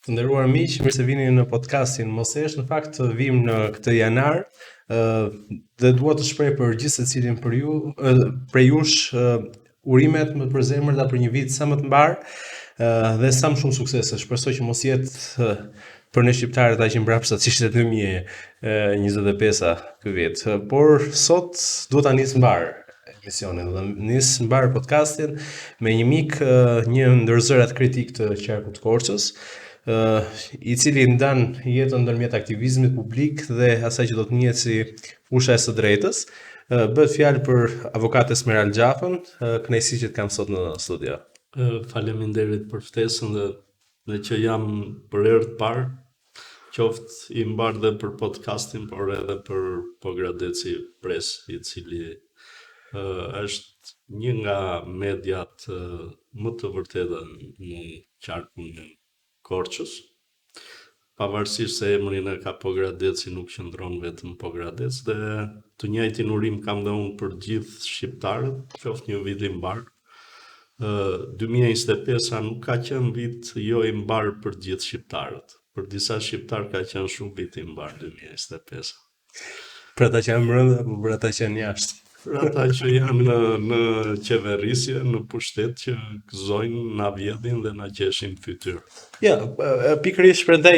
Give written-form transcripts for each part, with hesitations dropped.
Të nderuar miq, mirë se vini në podcastin Mosesh. Në fakt vim në këtë janar dhe dua të shpreh për gjithë secilin për ju, për jush urimet më të përzemërta për një vit sa më të mbar dhe sa më shumë suksese. Shpresoj që mos jetë për ne shqiptarët aq i mbrapsht sa ishte 2025 ky vit. Por sot duhet ta nis mbar emisionin dhe nis mbar podcastin me një mik, një ndër zërat kritik të qarkut të Korçës, i cili ndan jetën ndërmjet aktivizmit publik dhe asaj që do të njihet si fusha e së drejtës. Bëhet fjalë për avokat Esmerald Gjafën, kënaqësi që të kam sot në studio. Faleminderit për ftesën dhe që jam për herë të parë, qoftë i mbar dhe për podcastin, por edhe për Pogradeci Press, i cili është një nga mediat më të vërteta në qarkun e Korçës. Pavarësisht se emrin e ka Pogradeci, nuk qëndron vetëm Pogradec, dhe të njëjtin urim kam dhe unë për gjithë shqiptarët, qoftë një vit i mbar. 2025 nuk ka qenë vit jo i mbar për gjithë shqiptarët. Për disa shqiptarë ka qenë shumë vit i mbar 2025. Për ata që janë brenda apo për ata që janë jashtë? Për ata që janë në qeverisje, në pushtet, që gëzojnë, na vjedhin dhe na qeshin fytyrë. Ja, pikërisht prandaj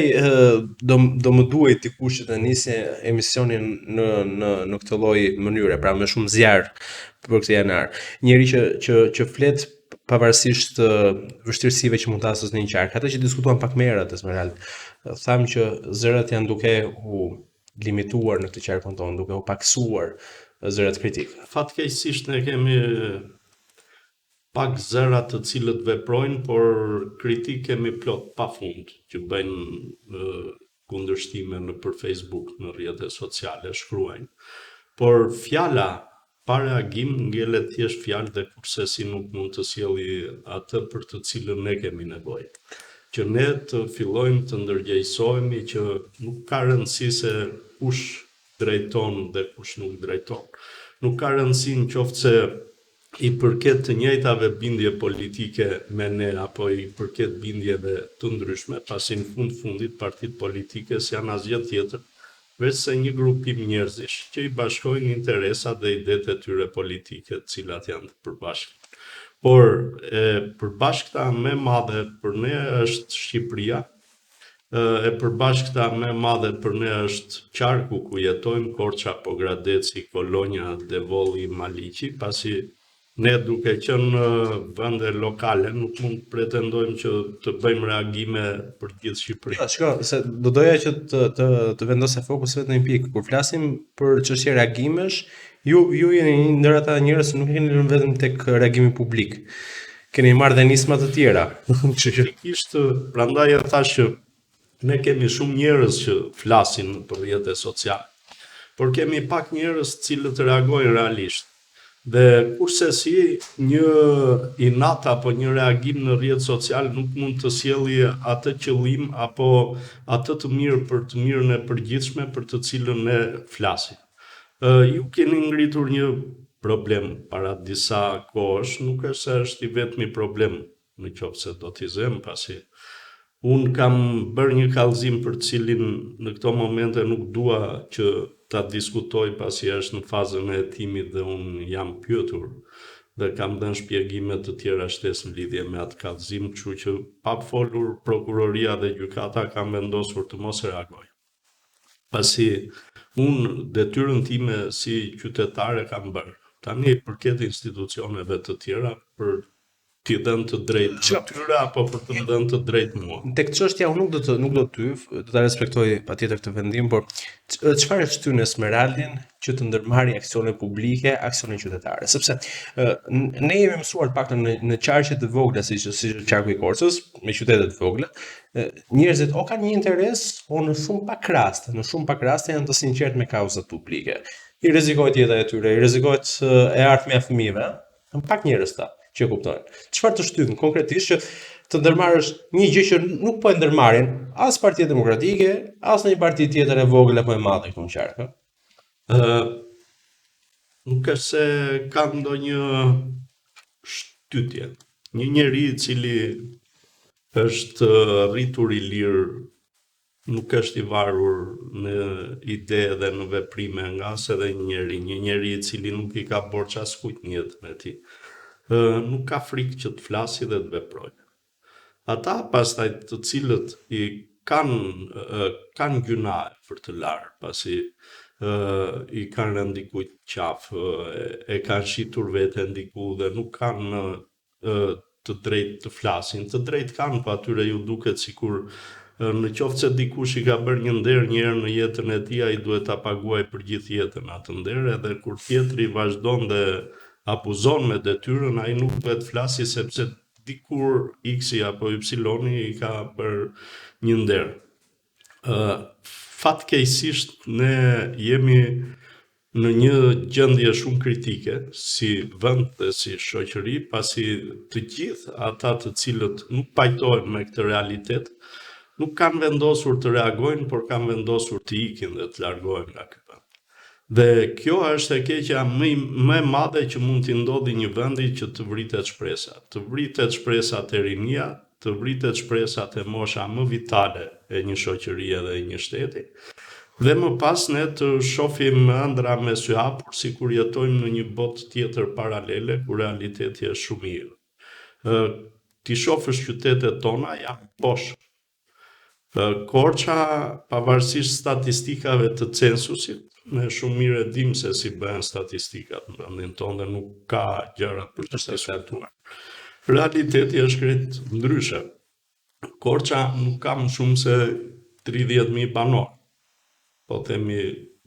do më duhet dikush që të nisë emisionin në këtë lloj mënyre, pra me shumë zjarr për këtë janar. Njëri që flet pavarësisht vështirësive që mund të hasësh në një qark. Ata që diskutuan pak më herët, Esmerald, thamë që zërat janë duke u limituar në këtë qarkun tonë, duke u paksuar zërat kritik. Fatkeqësisht ne kemi pak zëra të cilët veprojnë, por kritik kemi plot pafund që bëjnë kundërshtime nëpër Facebook, në rrjetet sociale, shkruajnë. Por fjala pa reagim ngjelet thjesht fjalë dhe kurse si nuk mund të sjelli atë për të cilën ne kemi nevojë. Që ne të fillojmë të ndërgjegjësohemi, që nuk ka rëndësi se kush drejton dhe kush nuk drejton. Nuk ka rëndësi në qoftë se i përket të njëjtave bindje politike me ne, apo i përket bindjeve të ndryshme, pasi në fundit partitë politike janë asgjë tjetër veç se një grupim njerëzish që i bashkojnë interesat dhe idetë e tyre politike, të cilat janë të përbashkëta. Por e përbashkëta më e madhe për ne është Shqipëria, e përbashkëta më e madhe për ne është qarku ku jetojmë, Korça, Pogradeci, Kolonja, Devolli, Maliqi, pasi ne duke qenë vende lokale nuk mund të pretendojmë që të bëjmë reagime për gjithë Shqipërinë. Ja, shiko, se do doja që të vendosja fokus vetëm në një pikë. Kur flasim për çështje reagimesh, ju jeni një ndër ata njerëz që nuk keni lënë vetëm tek reagimi publik. Keni marrë dhe nisma të tjera. Prandaj e thash që ne kemi shumë njerëz që flasin për rrjetet sociale, por kemi pak njerëz të cilët reagojnë realisht. Dhe kurse si një inat apo një reagim në rrjet social nuk mund të sjellë atë qëllim apo atë të mirë për të mirën e përgjithshme për të cilën ne flasim. Ju keni ngritur një problem para disa kohësh, nuk është se është i vetmi problem, në qoftë se do t'i them, pasi unë kam bërë një kallëzim për cilin në këto momente nuk dua që ta diskutoj, pasi është në fazën e hetimit dhe unë jam pyetur dhe kam dhënë shpjegime të tjera shtesë në lidhje me atë kallëzim, kështu që pa folur prokuroria dhe gjykata kam vendosur të mos reagoj. Pasi unë detyrën time si qytetare kam bërë. Tani përket institucioneve të tjera për t'i dhënë të drejtë atyre apo për të dhënë të drejtë mua. Tek çështja unë nuk do të tyf, do ta respektoj patjetër këtë vendim, por çfarë shtyn Esmeraldin që të ndërmarrë aksione publike, aksione qytetare? Sepse ne jemi mësuar të paktën në qarqe të vogla, siç është qarku i Korçës, me qytete të vogla, njerëzit o kanë një interes, o në shumë pak raste janë të sinqertë me kauzat publike. I rrezikohet jeta e tyre, i rrezikohet e ardhmja e fëmijëve, janë pak njerëz ta që kuptojnë. Çfarë të shtyn konkretisht që të ndërmarrësh një gjë që nuk po e ndërmarrin as Partia Demokratike, as në një parti tjetër e vogël apo e madhe këtu në qark? Nuk është se ka ndonjë shtytje. Një njeri i cili është rritur i lirë, nuk është i varur në ide dhe në veprime nga se dhe një njeri i cili nuk i ka borx askujt në jetën e tij. Nuk ka frikë që të flasi dhe të veprojë. Ata pastaj të cilët i kanë gjunahe për të larë, pasi i kanë rënë dikujt qafë, e kanë shitur veten diku dhe nuk kanë të drejtë të flasin. Të drejtë kanë, po atyre ju duket sikur në qoftë se dikush i ka bërë një nder një herë në jetën e tij, ai duhet ta paguajë për gjithë jetën atë nder, edhe kur tjetri vazhdon dhe abuzon me detyrën, ai nuk duhet flasi sepse dikur X-i apo Y-i i ka bërë një nder. Fatkeqësisht ne jemi në një gjendje shumë kritike si vend dhe si shoqëri, pasi të gjithë ata të cilët nuk pajtohen me këtë realitet, nuk kanë vendosur të reagojnë, por kanë vendosur të ikin dhe të largohen nga ky vend. Dhe kjo është e keqja më e madhe që mund t'i ndodhi një vendi që të vritet shpresa. Të vritet shpresat e rinia, të vritet shpresat e mosha më vitale e një shoqërie dhe e një shteti. Dhe më pas ne të shohim ëndra me sy hapur sikur jetojmë në një botë tjetër paralele ku realiteti është shumë i mirë. Ti shohësh qytetet tona janë poshtë. Korça, pavarësisht statistikave të censusit, ne shumë mirë e dim se si bëhen statistikat në vendin tonë dhe nuk ka gjëra për të diskutuar. Realiteti është krejt ndryshe. Korça nuk ka më shumë se 30.000 banor. Po themi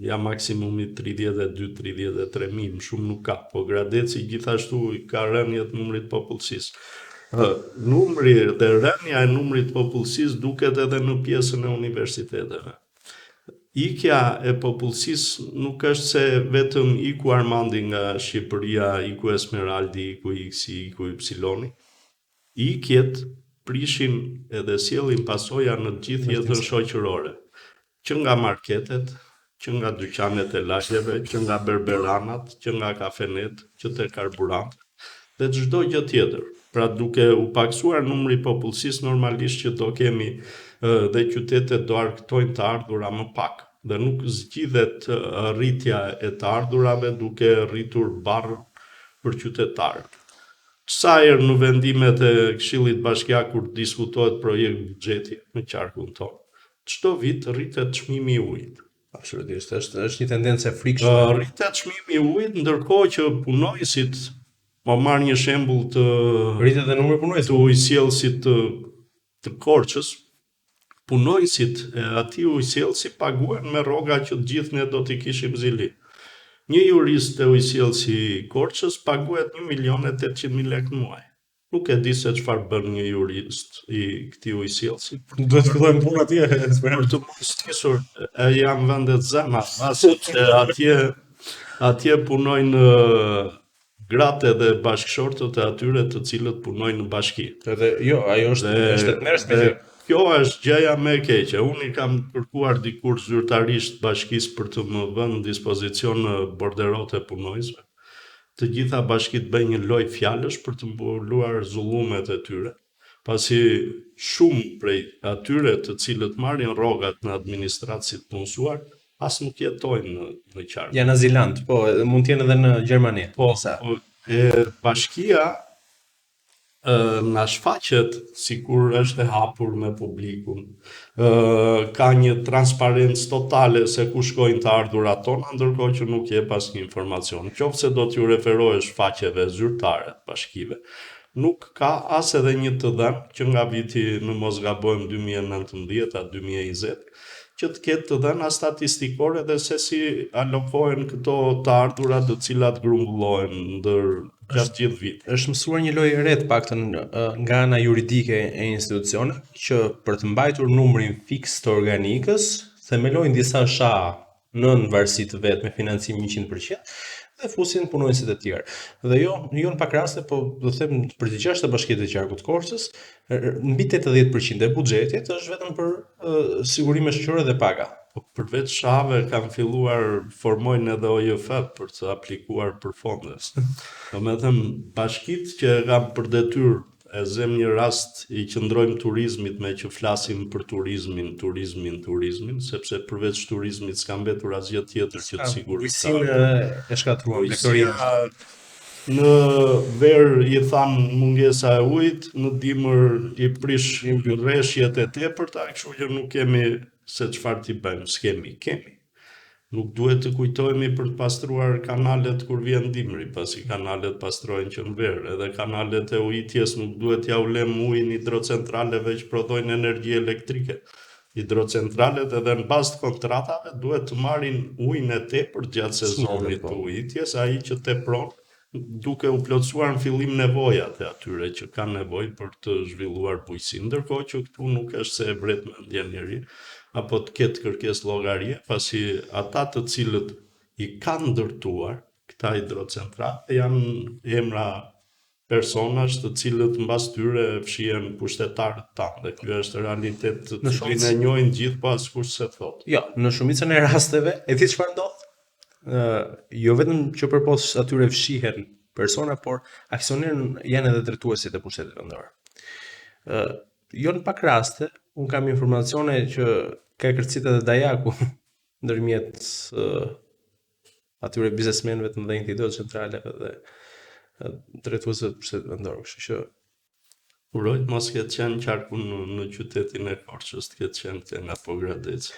ja maksimumi 32-33.000, më shumë nuk ka. Po Gradeci gjithashtu ka rënje të numrit popullsisë. Numri dhe rënja e numrit popullsisë duket edhe në pjesën e universiteteve. Ikja e popullsisë nuk është se vetëm iku Armandi nga Shqipëria, iku Esmeraldi, iku X-i, iku Y-i. Ikjet prishin edhe sjellin pasoja në gjithë jetën shoqërore, që nga marketet, që nga dyqanet e lagjeve, që nga berberanat, që nga kafenet, që te karburant, dhe çdo gjë tjetër. Pra duke u paksuar numri popullsisë, normalisht që do kemi dhe qytetet do argëtojnë të ardhura më pak, dhe nuk zgjidhet rritja e të ardhurave duke rritur barr për qytetarët. Sa herë në vendimet e Këshillit Bashkiak kur diskutohet projekt buxheti në qarkun tonë, çdo vit rritet çmimi i ujit. Absolutisht, është një tendencë e frikshme. Rritet çmimi i ujit, ndërkohë që punojësit, po marr një shembull të rritet edhe numri punojësve. Të ujësjellësit të Korçës, punojësit e atij ujësjellësi paguhen me rroga që të gjithë ne do t'i kishim zili. Një jurist e ujësjellësi i Korçës paguhet 1.800.000 lekë në muaj. Nuk e di se çfarë bën një jurist i këtij ujësjellësi. Duhet të fillojmë punë atje. Për të mos nisur, janë vendet zema, sepse atje punojnë gratë dhe bashkëshortët e atyre të cilët punojnë në bashki. Edhe jo, ajo është e mërshme. Kjo është gjëja më e keqe. Unë i kam kërkuar dikur zyrtarisht bashkisë për të më vënë në dispozicion borderotë e punojësve. Të gjitha bashkitë bëjnë një lojë fjalësh për të mbuluar zullumet e tyre, pasi shumë prej atyre të cilët marrin rrogat në administratë si të punësuar, as nuk jetojnë në qark. Janë azilant, po, mund të jenë edhe në Gjermani. Po, bashkia na shfaqet sikur është e hapur me publikun. Ka një transparencë totale se ku shkojnë të ardhurat tona, ndërkohë që nuk jep asnjë informacion. Qofse do t'ju referohesh faqeve zyrtare të bashkive, nuk ka as edhe një të dhënë që nga viti, në mos gabojmë, 2019 a 2020, që të ketë të dhëna statistikore dhe se si alokohen këto të ardhura të cilat grumbullohen ndër gjatë gjithë vitit. Është mësuar një lojë re të paktën nga ana juridike e institucioneve që për të mbajtur numrin fiks të organikës, themelojnë disa SHA në varësi të vet me financim 100%. Dhe fusin punojësit e tjerë. Dhe jo në pak raste, po do të them për të gjashtë bashkitë të qarkut të Korçës, mbi 80% e buxhetit është vetëm për sigurime shoqërore dhe paga. Përveç shave kanë filluar formojnë edhe OJF për të aplikuar për fonde. Do të them bashkitë që kanë për detyrë e zem një rast i qëndrojmë turizmit me që flasim për turizmin, sepse përveç turizmit s'ka mbetur asgjë tjetër që të sigurt. Bujqësinë e shkatruan Viktoria. Në verë i than mungesa e ujit, në dimër i prish rreshjet e tepërta, kështu që nuk kemi se çfarë t'i bëjmë, kemi. Nuk duhet të kujtohemi për të pastruar kanalet kur vjen dimri, pasi kanalet pastrojnë që në verë, edhe kanalet e ujitjes nuk duhet ja ulem ujin hidrocentraleve që prodhojnë energji elektrike. Hidrocentralet edhe në bazë të kontratave duhet të marrin ujin e tepërt gjatë sezonit të ujitjes, ai që tepron, duke u plotësuar në fillim nevojat e atyre që kanë nevojë për të zhvilluar bujqësinë, ndërkohë që këtu nuk është se e vret mendjen njëri, apo të ketë kërkesë llogarie, pasi ata të cilët i kanë ndërtuar këta hidrocentrale janë emra personash të cilët mbas tyre fshihen pushtetarët tanë, dhe ky është realitet të cilin e njohin gjithë, pa askush se thotë. Jo, në shumicën e rasteve, e di çfarë ndodh? Jo vetëm që përpos atyre fshihen persona, por aksionerën janë edhe drejtuesit e pushtetit vendor. Jo në pak raste, unë kam informacione që ka kërcit edhe Dajaku ndërmjet atyre biznesmenëve të mëdhenj të hidrocentraleve dhe drejtuesve të pushtetit vendor, kështu që uroj të mos ketë qenë qarku në qytetin e Korçës, të ketë qenë këte nga Pogradeci.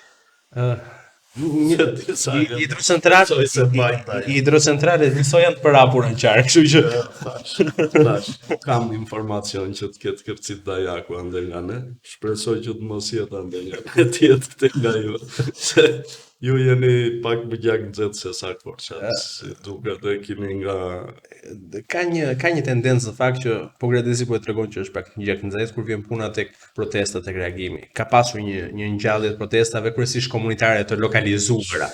Hidrocentralet njëso janë të përhapura në qark, kështu që Thash, kam informacion që të ketë kërcit Dajaku ande nga ne, shpresoj që të mos jetë ande nga ne, të jetë këte nga ju, se ju jeni pak më gjak nxehtë se sa Korça, si duket e keni nga... Ka një tendencë në fakt që Pogradeci po e tregon që është pak një gjak nxehtë kur vjen puna tek protestat, tek reagimi. Ka pasur një ngjallje të protestave kryesisht komunitare të lokalizuara.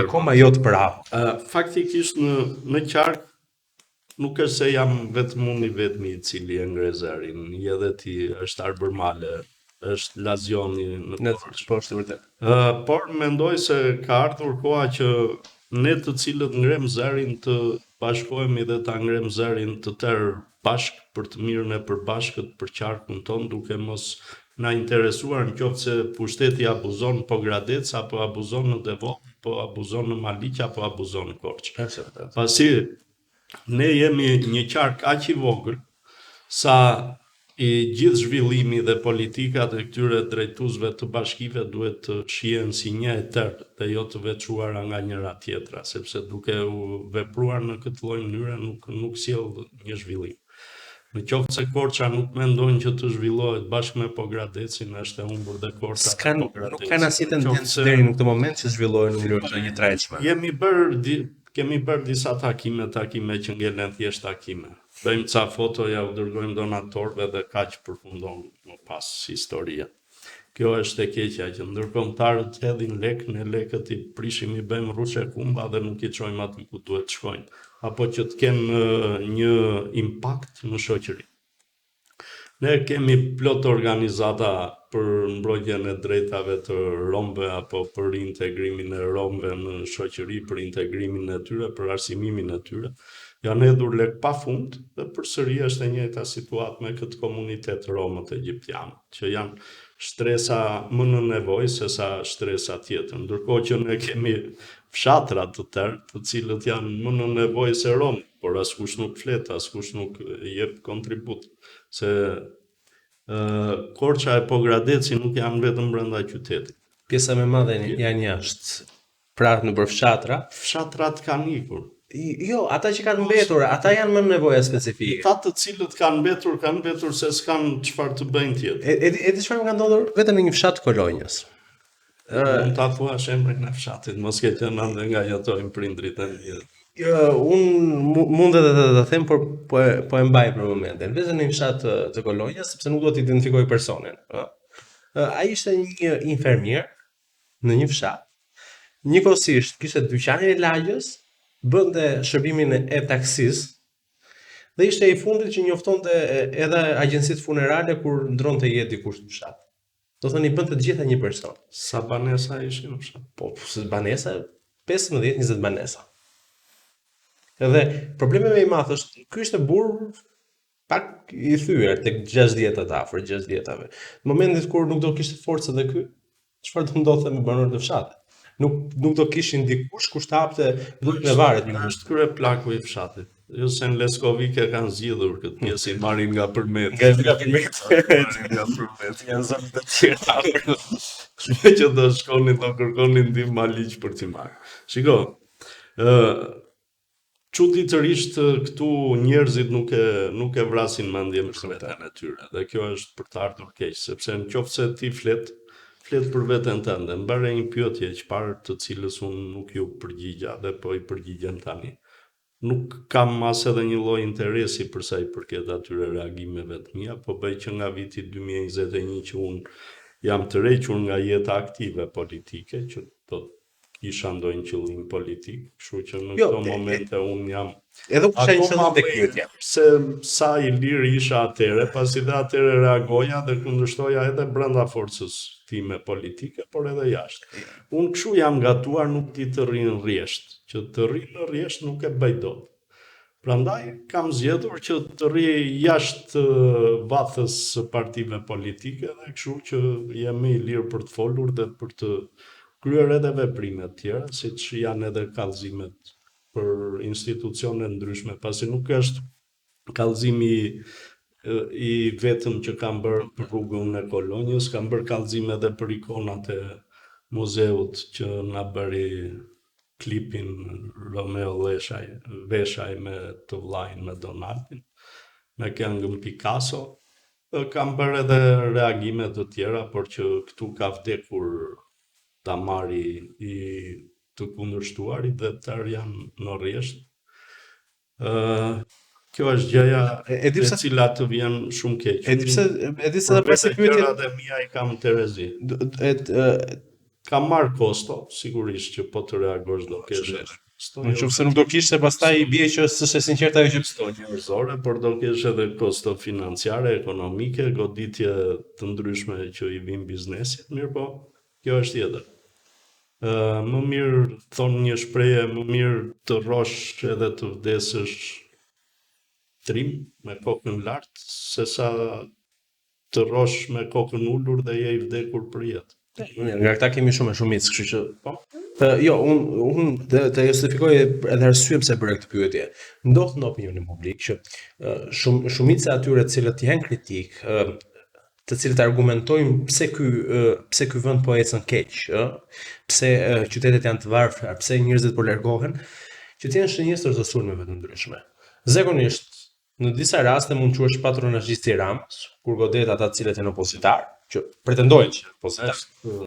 Akoma jo të përhapur. Faktikisht në qark nuk është se jam vetëm unë i vetmi i cili e ngre zërin, edhe ti, është Arbërmale, është Lazioni në Korçë. Po, është vërtet. Por mendoj se ka ardhur koha që ne të cilët ngrem zërin të bashkohemi dhe ta ngrem zërin të tërë bashk për të mirën e përbashkët për qarkun ton, duke mos na interesuar në qoftë se pushteti abuzon në Pogradec, apo abuzon në Devon, apo abuzon në Maliq, apo abuzon në Korçë. Pasi ne jemi një qark aq i vogël sa i gjithë zhvillimi dhe politikat e këtyre drejtuesve të bashkive duhet të shihen si një e tërë dhe jo të veçuara nga njëra tjetra, sepse duke u vepruar në këtë lloj mënyre nuk sjell një zhvillim. Në qoftë se Korça nuk mendojnë që të zhvillohet bashkë me Pogradecin, është e humbur dhe Korça. Nuk kanë asnjë tendencë deri në këtë moment që zhvillohen në mënyrë të njëtrajtshme. Kemi bërë disa takime që ngelen thjesht takime. Bëjmë ca foto, ja u dërgojmë donatorëve dhe kaq përfundon më pas historia. Kjo është e keqja që ndërkombëtarët hedhin lek, ne lekët i prishim, i bëjmë rruçe kumba dhe nuk i çojmë aty ku duhet të shkojnë, apo që të kenë një impakt në shoqëri. Ne kemi plot organizata për mbrojtjen e drejtave të romëve apo për integrimin e romëve në shoqëri, për integrimin e tyre, për arsimimin e tyre. Janë hedhur lek pafund dhe përsëri është e njëjta situatë me këtë komunitet romët egjiptian, që janë shtresa më në nevojë se sa shtresa tjetër, ndërkohë që ne kemi fshatra të tërë, të cilët janë më në nevojë se romë, por askush nuk flet, askush nuk jep kontribut, se Korça e Pogradeci nuk janë vetëm brenda qytetit. Pjesa më e madhe janë jashtë, pra nëpër fshatra. Fshatrat kanë ikur. Jo, ata që kanë mbetur, ata janë më nevoja specifike. Ata të cilët kanë mbetur se s'kan çfarë të bëjnë tjetër. E di çfarë më ka ndodhur vetëm në një fshat Kolonjës. Mund ta thuash emrin e fshatit, mos ke qenë ande nga jetojnë prindrit e mi. Unë mund edhe të them, por po e mbaj për momentin. Vetëm në një fshat të Kolonjës, sepse nuk do të identifikoj personin. Ai ishte një infermier në një fshat. Njëkohësisht kishte dyqanin e lagjes, bënte shërbimin e taksis dhe ishte i fundit që njoftonte edhe agjencitë funerale kur ndronte jetë dikush në fshat. Do thënë i bënte të gjitha një person. Sa banesa ishin në fshat? Po, banesa 15-20 banesa. Edhe problemi më i madh është ky ishte burr pak i thyer tek 60-tat afër 60-tave. Në momentin kur nuk do kishte forcë edhe ky, çfarë do ndodhte me banorët e fshatit? Nuk do kishin dikush kush të hapte grupin e varet. Është krye plaku i fshatit. Jo se në Leskovik e kanë zgjidhur këtë pjesë, i marrin nga përmet. Nga përmet. Marrin nga përmet. Janë zonë të tjera. Shme që do shkonin, do kërkonin ndihmë ma ligj për t'i marrë. Shiko, çuditërisht këtu njerëzit nuk e vrasin mendjen për veten e tyre. Dhe kjo është për të ardhur keq, sepse nëse ti flet për veten tënde, mbare një pyetje që parë të cilës unë nuk ju përgjigja dhe po i përgjigjem tani. Nuk kam as edhe një lloj interesi për sa i përket atyre reagimeve të mia, po bëj që nga viti 2021 që unë jam të rrequr nga jeta aktive politike, që do kisha ndonjë qëllim politik, kështu që në këto momente unë jam edhe kisha një qëllim tek pyetja. Se sa i lirë isha atëre, pasi dhe atëre reagoja dhe kundërshtoja edhe brenda forcës time politike, por edhe jashtë. Unë kështu jam gatuar nuk di të rri në rresht, që të rri në rresht nuk e bëj dot. Prandaj kam zgjedhur që të rri jashtë vathës së partive politike dhe kështu që jam i lirë për të folur dhe për të kryer edhe veprime të tjera, siç janë edhe kallëzimet për institucione ndryshme, pasi nuk është kallëzimi i vetëm që kam bërë për rrugën e Kolonjës, kam bërë kallëzime edhe për ikonat e muzeut që na bëri klipin Romeo Veshaj me të vllajën me Donaldin, me këngën Picasso. Kam bërë edhe reagime të tjera, por që këtu ka vdekur damari i të kundërshtuarit dhe tërë janë në rresht. Kjo është gjëja e cila të vjen shumë keq. E di se pas e pyetja dhe mia i kam Terezi. Kam marr kosto, sigurisht që po të reagosh do kesh. Nëse nuk do kishte, pastaj i bie që s'është e sinqertë ajo që kosto njerëzore, por do kesh edhe kosto financiare, ekonomike, goditje të ndryshme që i vijnë biznesit, mirë po, kjo është tjetër. Më mirë thonë një shprehje, më mirë të rrosh edhe të vdesësh trim me kokën lart, sesa të rrosh me kokën ulur dhe je i vdekur për jetë. Nga këta kemi shumë e shumicë, kështu që po. Jo, unë të justifikoj edhe arsye pse bëra këtë pyetje. Ndodh në opinionin publik që shumica e atyre të cilët janë kritik, të cilët argumentojnë pse ky vend po ecën keq, pse qytetet janë të varfëra, pse njerëzit po largohen, që të jenë shënjestër të sulmeve të ndryshme. Zakonisht, në disa raste mund të quhesh patronazhist i Ramës, kur godet ata të cilët janë opozitar, që pretendojnë që opozitar.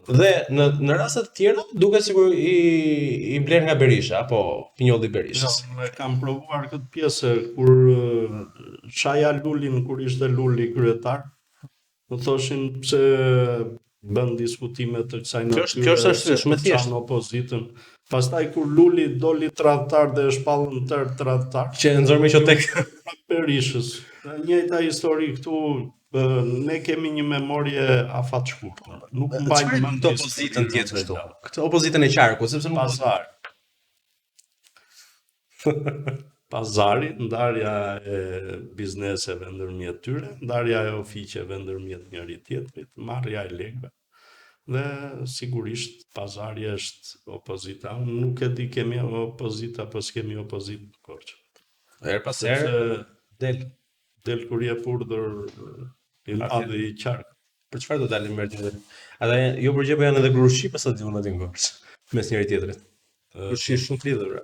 Dhe në raste të tjera duket sikur i bler nga Berisha apo pinjolli Berishës. Ne kam provuar këtë pjesë kur shaja Lulin kur ishte Luli kryetar. Më thoshin pse bën diskutime të kësaj natyre. Kjo është arsye shumë e thjeshtë. Opozitën. Pastaj kur Luli doli tradhtar dhe e shpallën tërë tradhtar. Që nxormi që tek Berishës. Njëjta histori këtu, ne kemi një memorie afat shkurtër. Nuk mbajmë mend këtë opozitën tjetër kështu. Këtë opozitën e qarkut, sepse nuk pazar. Pazari, ndarja e bizneseve ndërmjet tyre, ndarja e ofiqeve ndërmjet njëri tjetrit, marrja e lekëve. Dhe sigurisht pazari është opozita. Unë nuk e di kemi opozita, po s'kemi opozitë në Korçë. Her pas herë del kur je purdhër i madhi i qark. Për çfarë do dalim mirë? Ata jo për gjë, po janë edhe grushi pas sa diun aty në Korçë, mes njëri tjetrit. Grushi shumë të lidhur.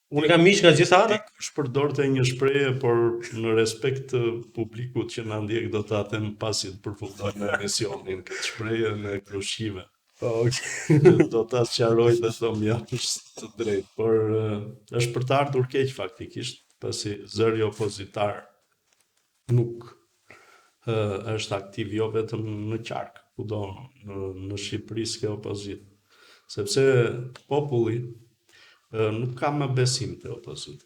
Unë kam miq nga gjitha anët. Përdorte një shprehje, por në respekt të publikut që na ndjek do ta them pasi të përfundojmë emisionin, këtë shprehje në grushive. Do ta sqaroj dhe thom është të drejtë, por është për të ardhur keq faktikisht, pasi zëri opozitar nuk është aktiv jo vetëm në qark, kudo në Shqipëri s'ke opozitë, sepse populli nuk ka më besim të opozitë.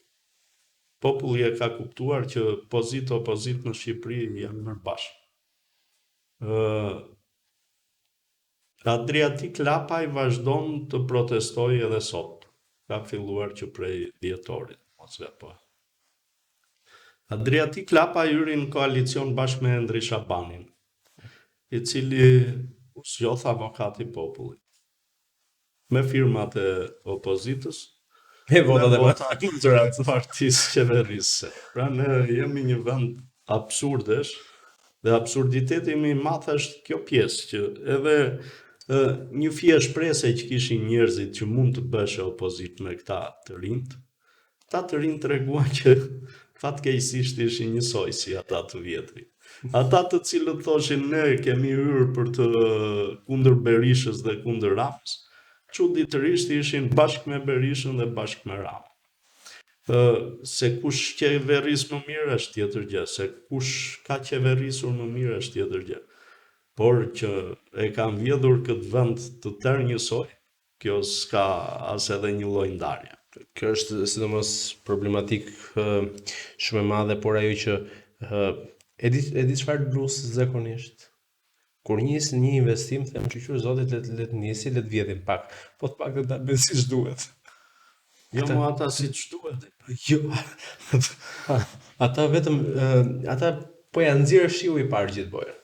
Populli e ka kuptuar që opozit në Shqipëri janë mërbashkë. Adriatik Lapaj vazhdon të protestojë edhe sot. Ka filluar që prej dhjetorit, mos gapo. Adriatic Lapa hyri në koalicion bashkë me Endri Shabanin, i cili u zgjodh avokati i popullit. Me firmat e opozitës, Me votat e votat të partisë qeverisë. Pra ne jemi një vend absurdesh dhe absurditeti më i madh është kjo pjesë që edhe një fije shprese që kishin njerëzit që mund të bëshë opozit me këta të rinjt, ta të rinjt treguan që fatkeqësisht ishin njësoj si ata të vjetrit. Ata të cilët thoshin ne kemi hyrë për të kundër Berishës dhe kundër Ramës, çuditërisht ishin bashkë me Berishën dhe bashkë me Ramën. Se kush qeveris më mirë është tjetër gjë, se kush ka qeverisur më mirë është tjetër gjë. Por që e kanë vjedhur këtë vend të tërë njësoj, kjo s'ka as edhe një lloj ndarje. Kjo është sidomos problematik shumë e madhe, por ajo që e di çfarë blus zakonisht. Kur nis një investim, them që zotit le të nisi, le të vjedhim pak, po të paktën ta bëj siç duhet. Jo më ata siç duhet. Jo. Ata vetëm ata po ja nxjerr shiu i parë gjithë bojën.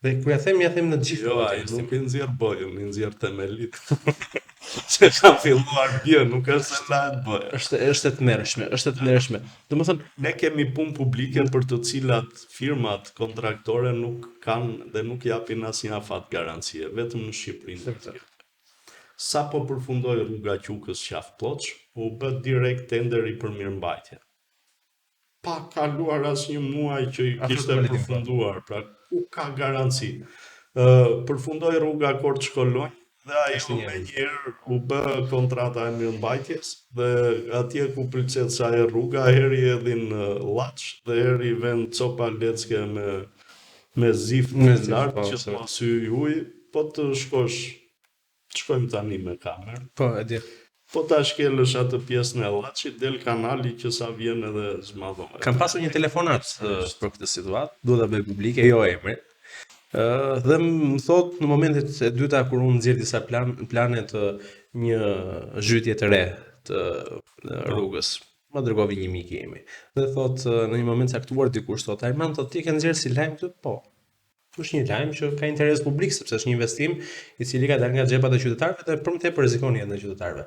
Dhe kur ja them në të gjithë. Jo, ai nuk i nxjerr bojën, i nxjerr themelit. Se ka filluar bie, nuk është se ndahet boja. Është e tmerrshme. Domethënë, ne kemi punë publike për të cilat firmat kontraktore nuk kanë dhe nuk japin asnjë afat garancie, vetëm në Shqipërinë. Sa po përfundoi rruga Qukës qafë ploç, u bë direkt tenderi për mirëmbajtje. Pa kaluar asnjë muaj që i kishte përfunduar, pra ku ka garanci. Përfundoi rruga Korçkolonj dhe ajo me njerë u bë kontrata e mirëmbajtjes dhe atje ku Prycet sa e rruga heri edhe në Llaç dhe heri vend Copa Lecke me zif në lartë që të mos hyj ujë, po të shkojmë tani me kamerë. Po, e di. Po ta shkelësh atë pjesën e Llaçit, del kanali që sa vjen edhe zmadhon. Kam pasur një telefonat për këtë situatë, duhet ta bëj publike, jo emrin. Dhe më thot në momentet e dyta kur unë nxjerr disa plane të një zhytje të re të rrugës. Më dërgovi një mik i imi. Dhe thot në një moment caktuar dikush thot, "Armand, ti ke nxjerr si lajm këtë?" Po. Është një lajm që ka interes publik sepse është një investim i cili ka dalë nga xhepat e qytetarëve dhe për më tepër rrezikon jetën e qytetarëve.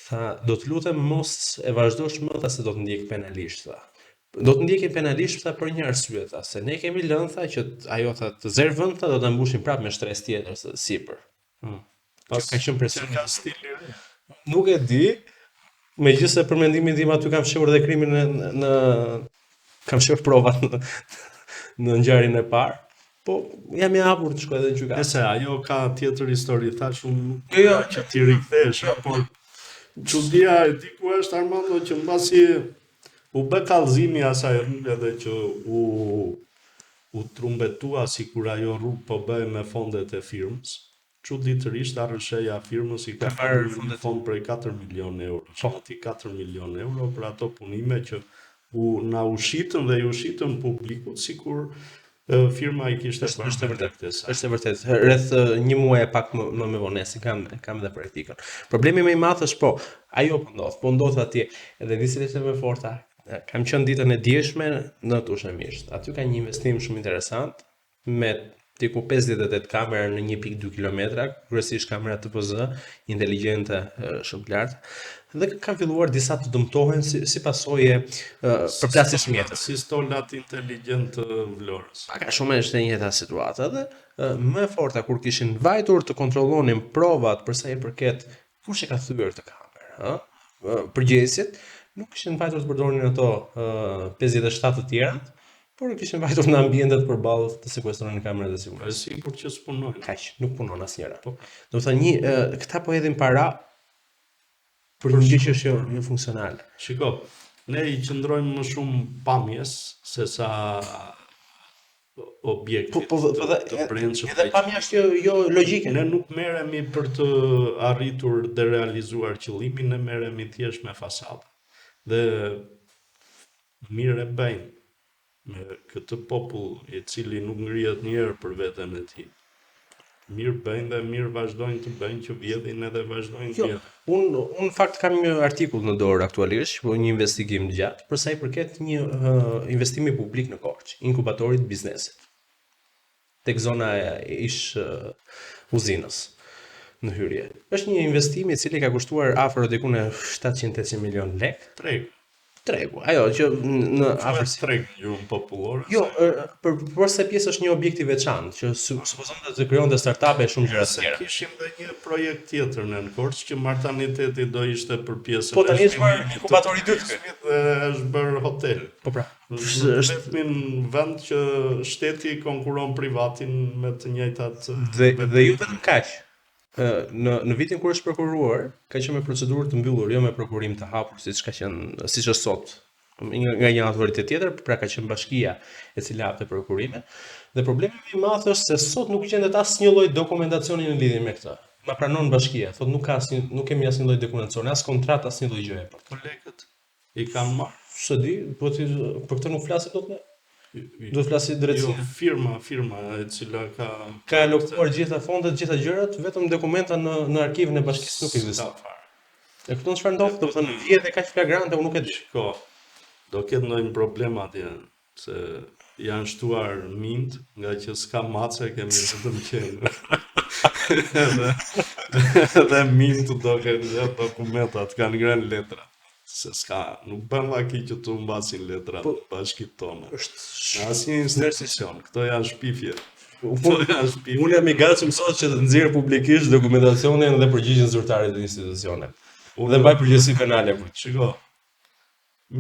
Tha, "Do të lutem mos e vazhdosh më, tha, se do të ndjek penalisht." Tha. Do të ndjekin penalisht, tha, për një arsye, tha, se ne kemi lënë, tha, që ajo, tha, të zer vend, tha, do ta mbushim prapë me stres tjetër sipër. Pas ka qenë presion. Ka stili re. Nuk e di, megjithëse për mendimin tim aty kam fshehur dhe krimin kam fshehur provat në ngjarjen e parë. Po jam i hapur të shkoj edhe në gjykat. Nëse ajo ka tjetër histori, thash unë Jo, që ti rikthesh, por çudia e di ku është Armando që mbasi u bë kallëzimi asaj rruge dhe që u trumbetua sikur ajo rrugë po bëhej me fondet e firmës. Çuditërisht arrësheja firmës i ka marrë fond prej 4 milionë euro. Ati 4 milionë euro për ato punime që na ushitën dhe i ushitën publikut sikur firma i kishte Është e vërtet. Rreth një muaj e pak më vonë, si kam edhe praktikën. Problemi më i madh është ajo po ndodh atje, edhe disi ishte më forta. Kam qenë ditën e dieshme në Tushemisht. Aty ka një investim shumë interesant me tiku 58 kamera në 1.2 kilometra, kryesisht kamera TPZ, inteligjente shumë të lartë. Dhe kanë filluar disa të dëmtohen si pasojë përplasjes mjetës. Si stolat inteligjent të Vlorës. Paka shumë është e njëjta situata dhe më e forta kur kishin vajtur të kontrollonin provat për sa i përket kush e ka thyer këtë kamerë, përgjegjësit nuk kishin vajtur të përdorin ato 57 të tjerat, por kishin vajtur në ambientet përballë të sekuestronin kamerat e sigurisë. Është sigurt që s'punojnë. Kaq, nuk punon asnjëra. Do të thënë këta po hedhin para për një gjë që është jo funksionale. Shiko, ne i qëndrojmë më shumë pamjes se sa objektit të brendshëm. Edhe pamja është jo logjike. Ne nuk merremi për të arritur dhe realizuar qëllimin, ne merremi thjesht me fasadë. Dhe mirë e bëjnë me këtë popull i cili nuk ngrihet njëherë për veten e tij. Mirë bëjnë dhe mirë vazhdojnë të bëjnë që vjedhin edhe vazhdojnë Jo, vjedhin. unë në fakt kam një artikull në dorë aktualisht, po një investigim të gjatë, për sa i përket një investimi publik në Korçë, inkubatorit biznesit, tek zona e ish uzinës në hyrje. Është një investim i cili ka kushtuar afër diku në 700-800 milion lek. Tregu, ajo që në afërsi. Treg gjuhën popullore. Jo, përse pjesë është një objekt i veçantë, që supozon të krijonte startupe e shumë gjëra të Se tjera. kishim dhe një projekt tjetër në Korçë që martaniteti do ishte për pjesën Po tani e është bërë shpimit të inkubatori i dytë ky. turizmit dhe është bërë hotel. Po pra. Vetëm në vend që shteti konkuron privatin me të njëjtat Dhe ju vetëm kaq. Në vitin kur është prokuruar, ka qenë me procedurë të mbyllur, jo me prokurim të hapur, siç është sot. Nga një autoritet tjetër, pra ka qenë bashkia e cila hapte prokurimin. Dhe problemi më i madh është se sot nuk gjendet asnjë lloj dokumentacioni në lidhje me këtë. Ma pranon bashkia, thotë nuk kemi asnjë lloj dokumentacioni, as kontratë, asnjë lloj gjëje. Po lekët i kanë marrë. S'e di, po ti për këtë nuk flasim dot ne. Do të flasim drejtësi. Jo, firma e cila Ka alokuar gjitha fondet, gjitha gjërat, vetëm dokumenta në arkivin e bashkisë nuk ekziston. E këtu çfarë ndodh? Do të thënë vjedhje kaq flagrante, unë nuk e di. Shiko, do ketë ndonjë problem atje, se janë shtuar mint, nga që s'ka mace, kemi vetëm qenë. Edhe mint do kenë dokumentat, kanë ngrënë letra. Se nuk bën laki që të humbasin letra në bashkit tonë. Në asnjë institucion, këto janë shpifje. Unë jam i gatshëm sot që të nxjerr publikisht dokumentacionin dhe përgjigjen zyrtarit të institucionit. Dhe mbaj përgjegjësi penale për këtë. Shiko,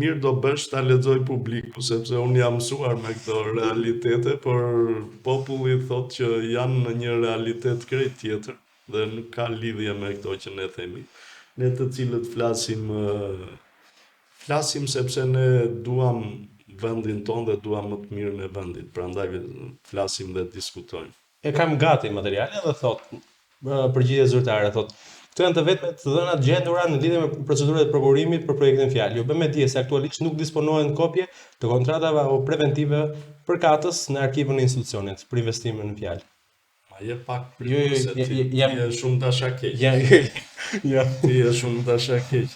mirë do bësh ta lexoj publiku, sepse unë jam mësuar me këto realitete, por populli thotë që janë në një realitet krejt tjetër dhe nuk ka lidhje me këto që ne themi. Ne të cilët flasim sepse ne duam vendin tonë dhe duam më të mirën e vendit, prandaj flasim dhe diskutojmë. E kam gati materiale dhe thot, përgjigje zyrtare thot, këto janë të vetmet të dhënat gjendura në lidhje me procedurat e prokurimit për projektin fjalë. Ju bëm me dije se aktualisht nuk disponohen kopje të kontratave apo preventive përkatës në arkivin e institucionit për investimin në fjalë. Ma je pak pritur se ti je shumë dasha keq. Ja. Ti je shumë dasha keq.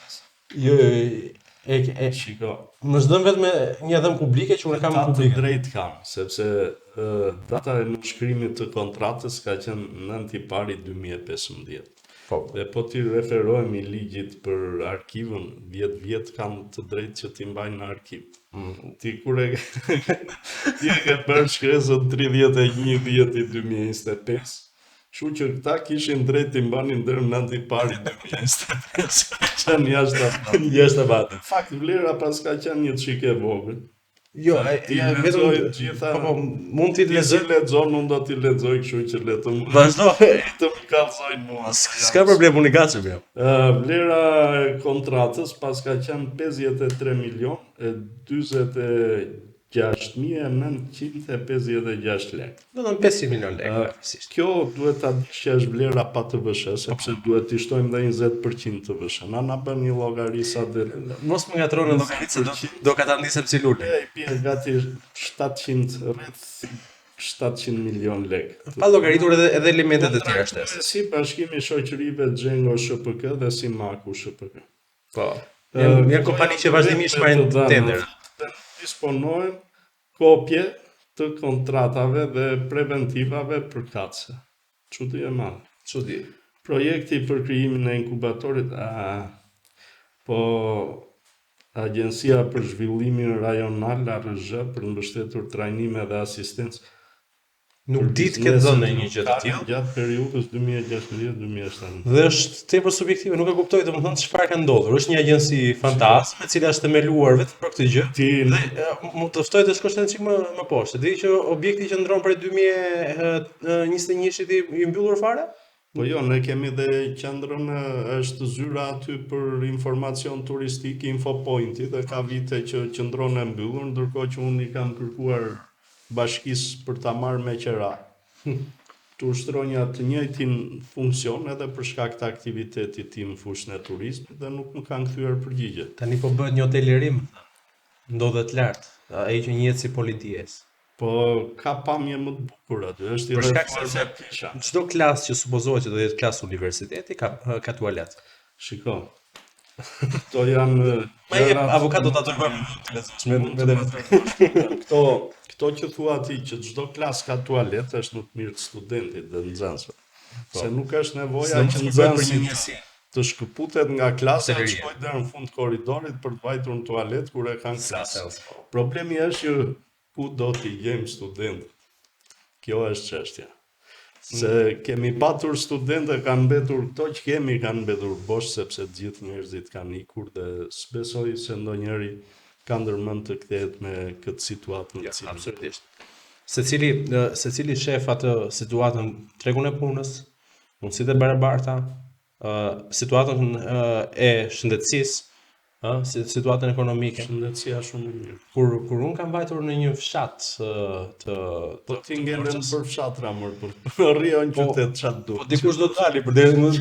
Shiko. Më s'dëm vetëm një dhëmë publike që unë kam publike. Të drejt kam, sepse data e nënshkrimit të kontratës ka qenë 9/1/2015. Dhe po ti referohemi ligjit për arkivën, 10 vjet kanë të drejtë që ti mbajnë në arkiv. Ti kur ti e ke bërë shkresën 31/10/2025, kështu që këta kishin drejtë të mbanin deri në 9/1/2025. Qenë jashtë afatë. Fakt vlera pas ka qenë një çike e vogël. Jo, vetëm gjitha. Mund t'i lexon, unë do t'i lexoj, kështu që le të vazhdo. Të më kallëzojnë mua. S'ka problem, unë i gatshëm jam. Vlera e kontratës pas ka qenë 53 milion e 46.956 lekë. Do të thënë 500 milion lekë. Kjo duhet ta dish që është vlera pa TVSH, sepse duhet t'i shtojmë dhe 20% TVSH. Na bën një llogari sa del. Mos më ngatronë llogaritë, do ka ta ndisem si lule. I bie gati rreth 700 milion lekë. Pa llogaritur edhe elementet e tjera shtesë. Si Bashkimi i Shoqërive Xhengo SHPK dhe si Maku SHPK. Po. Janë kompani që vazhdimisht marrin tender. Disponojnë kopje të kontratave dhe preventivave përkatëse. Çudi e madhe. Çudi. Projekti për krijimin e inkubatorit, po Agjencia për Zhvillimin Rajonal ARZ për mbështetur trajnime dhe asistencë. Nuk ditë këtë dhënë një gjë të tillë gjatë periudhës 2016-2017. Dhe është tepër subjektive, nuk e kuptoj domethënë çfarë ka ndodhur. Është një agjenci fantazm e cila është themeluar vetëm për këtë gjë. Dhe mund të ftoj të shkosh edhe çik më poshtë. Di që objekti që ndron prej 2021-shit i mbyllur fare? Po jo, ne kemi dhe qendrën është zyra aty për informacion turistik, Infopointi, dhe ka vite që qendron e mbyllur, ndërkohë që unë i kam kërkuar bashkisë për ta marrë me qera. Tu ushtronja të njëjtin funksion edhe për shkak të aktivitetit tim në fushën e turizmit dhe nuk më kanë kthyer përgjigje. Tani po bëhet një hotel i ri, ndodhet lart, ai që njihet si Polidies. Po ka pamje më të bukur aty, është i Për shkak se rrethuar me kisha. çdo klasë që supozohet që do jetë klasë universiteti ka tualet. Shiko, këto janë Ma jep avokato ta tërgojmë të lezetshme me këto që thua ti që çdo klas ka tualet është më të mirë të studentit dhe nxënësve. Se nuk është nevoja që nxënësi të shkëputet nga klasa të shkojë deri në fund korridorit për të vajtur në tualet kur e kanë klasë. Problemi është që ku do t'i gjejmë studentët. Kjo është çështja. Se kemi patur studentë kanë mbetur, këto që kemi kanë mbetur bosh sepse të gjithë njerëzit kanë ikur dhe s'besoj se ndonjëri ka ndërmend të kthehet me këtë situatë në cilën. Absolutisht. Secili shef atë situatën, tregun e punës, mundësitë e barabarta, situatën e shëndetësisë, situatën ekonomike. Shëndetësia shumë e mirë. Kur unë kam vajtur në një fshat Po ti ngelen për fshatra mor, për rrion qytet çat duhet. Po dikush do të dali, përdesë nuk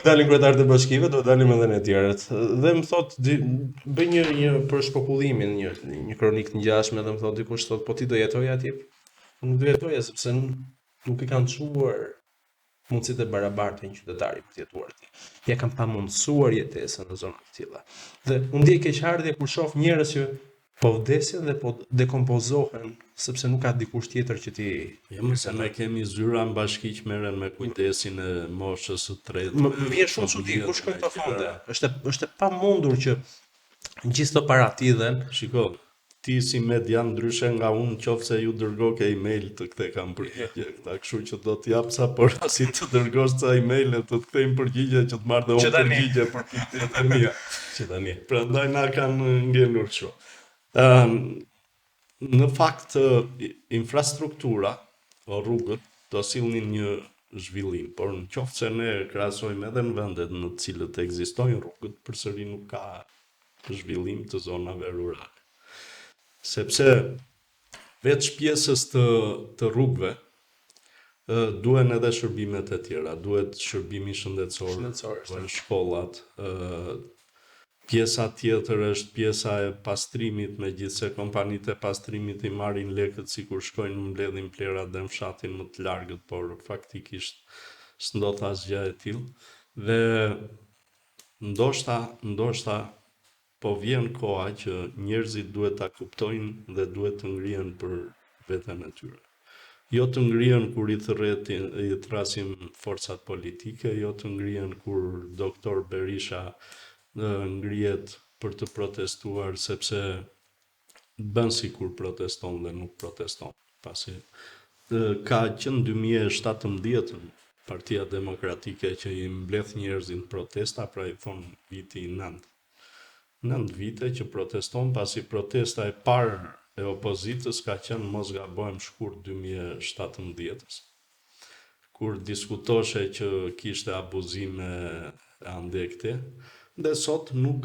dalin kryetarët e bashkive, do të dalim edhe ne tjerët. Dhe më thot bëj një për shpopullimin, një kronikë të ngjashme dhe më thot dikush thot po ti do jetoje atje? Nuk do jetoje sepse nuk i kanë çuar mundësitë e barabarta një qytetari për të jetuar atje. Ja kanë pamundsuar jetesën në zona të tilla. Dhe unë ndjej keqardhje kur shoh njerëz që po vdesin dhe po dekompozohen sepse nuk ka dikush tjetër që ti. Jo, më se ne kemi zyra në bashki që merren me kujdesin e moshës së tretë. Më vjen shumë çudi, ku shkojnë këto fonde? Është e pamundur që gjithë këto para tidhen. Shiko, ti si median ndryshe nga unë qofse ju dërgo ke email të këte kam përgjigje këta, kështu që do t'jap sa porasi të dërgosh ca email të të kthejmë përgjigje që të marrë dhe unë përgjigje për pyetjet e mia. Që tani. Prandaj na kanë ngelur kështu. Në fakt infrastruktura o rrugët do sillnin një zhvillim, por në qoftë se ne krahasojmë edhe në vendet në të cilët ekzistojnë rrugët, përsëri nuk ka zhvillim të zonave rurale. Sepse veç pjesës të rrugëve duhen edhe shërbimet e tjera, duhet shërbimi shëndetësor, duhen shkollat. Pjesa tjetër është pjesa e pastrimit, megjithse kompanitë e pastrimit i marrin lekët sikur shkojnë mbledhin plerat dhe në fshatin më të largët, por faktikisht s'ndodh asgjë e tillë. Dhe ndoshta po vjen koha që njerëzit duhet ta kuptojnë dhe duhet të ngrihen për veten e tyre. Jo të ngrihen kur i thrasin forcat politike, jo të ngrihen kur doktor Berisha ngrihet për të protestuar sepse bën sikur proteston dhe nuk proteston. Pasi ka qenë 2017 Partia Demokratike që i mbledh njerëzin protesta, pra i thon viti 9 vite që proteston, pasi protesta e parë e opozitës ka qenë mos gabojmë shkurt 2017, kur diskutoshe që kishte abuzime andekte, dhe sot nuk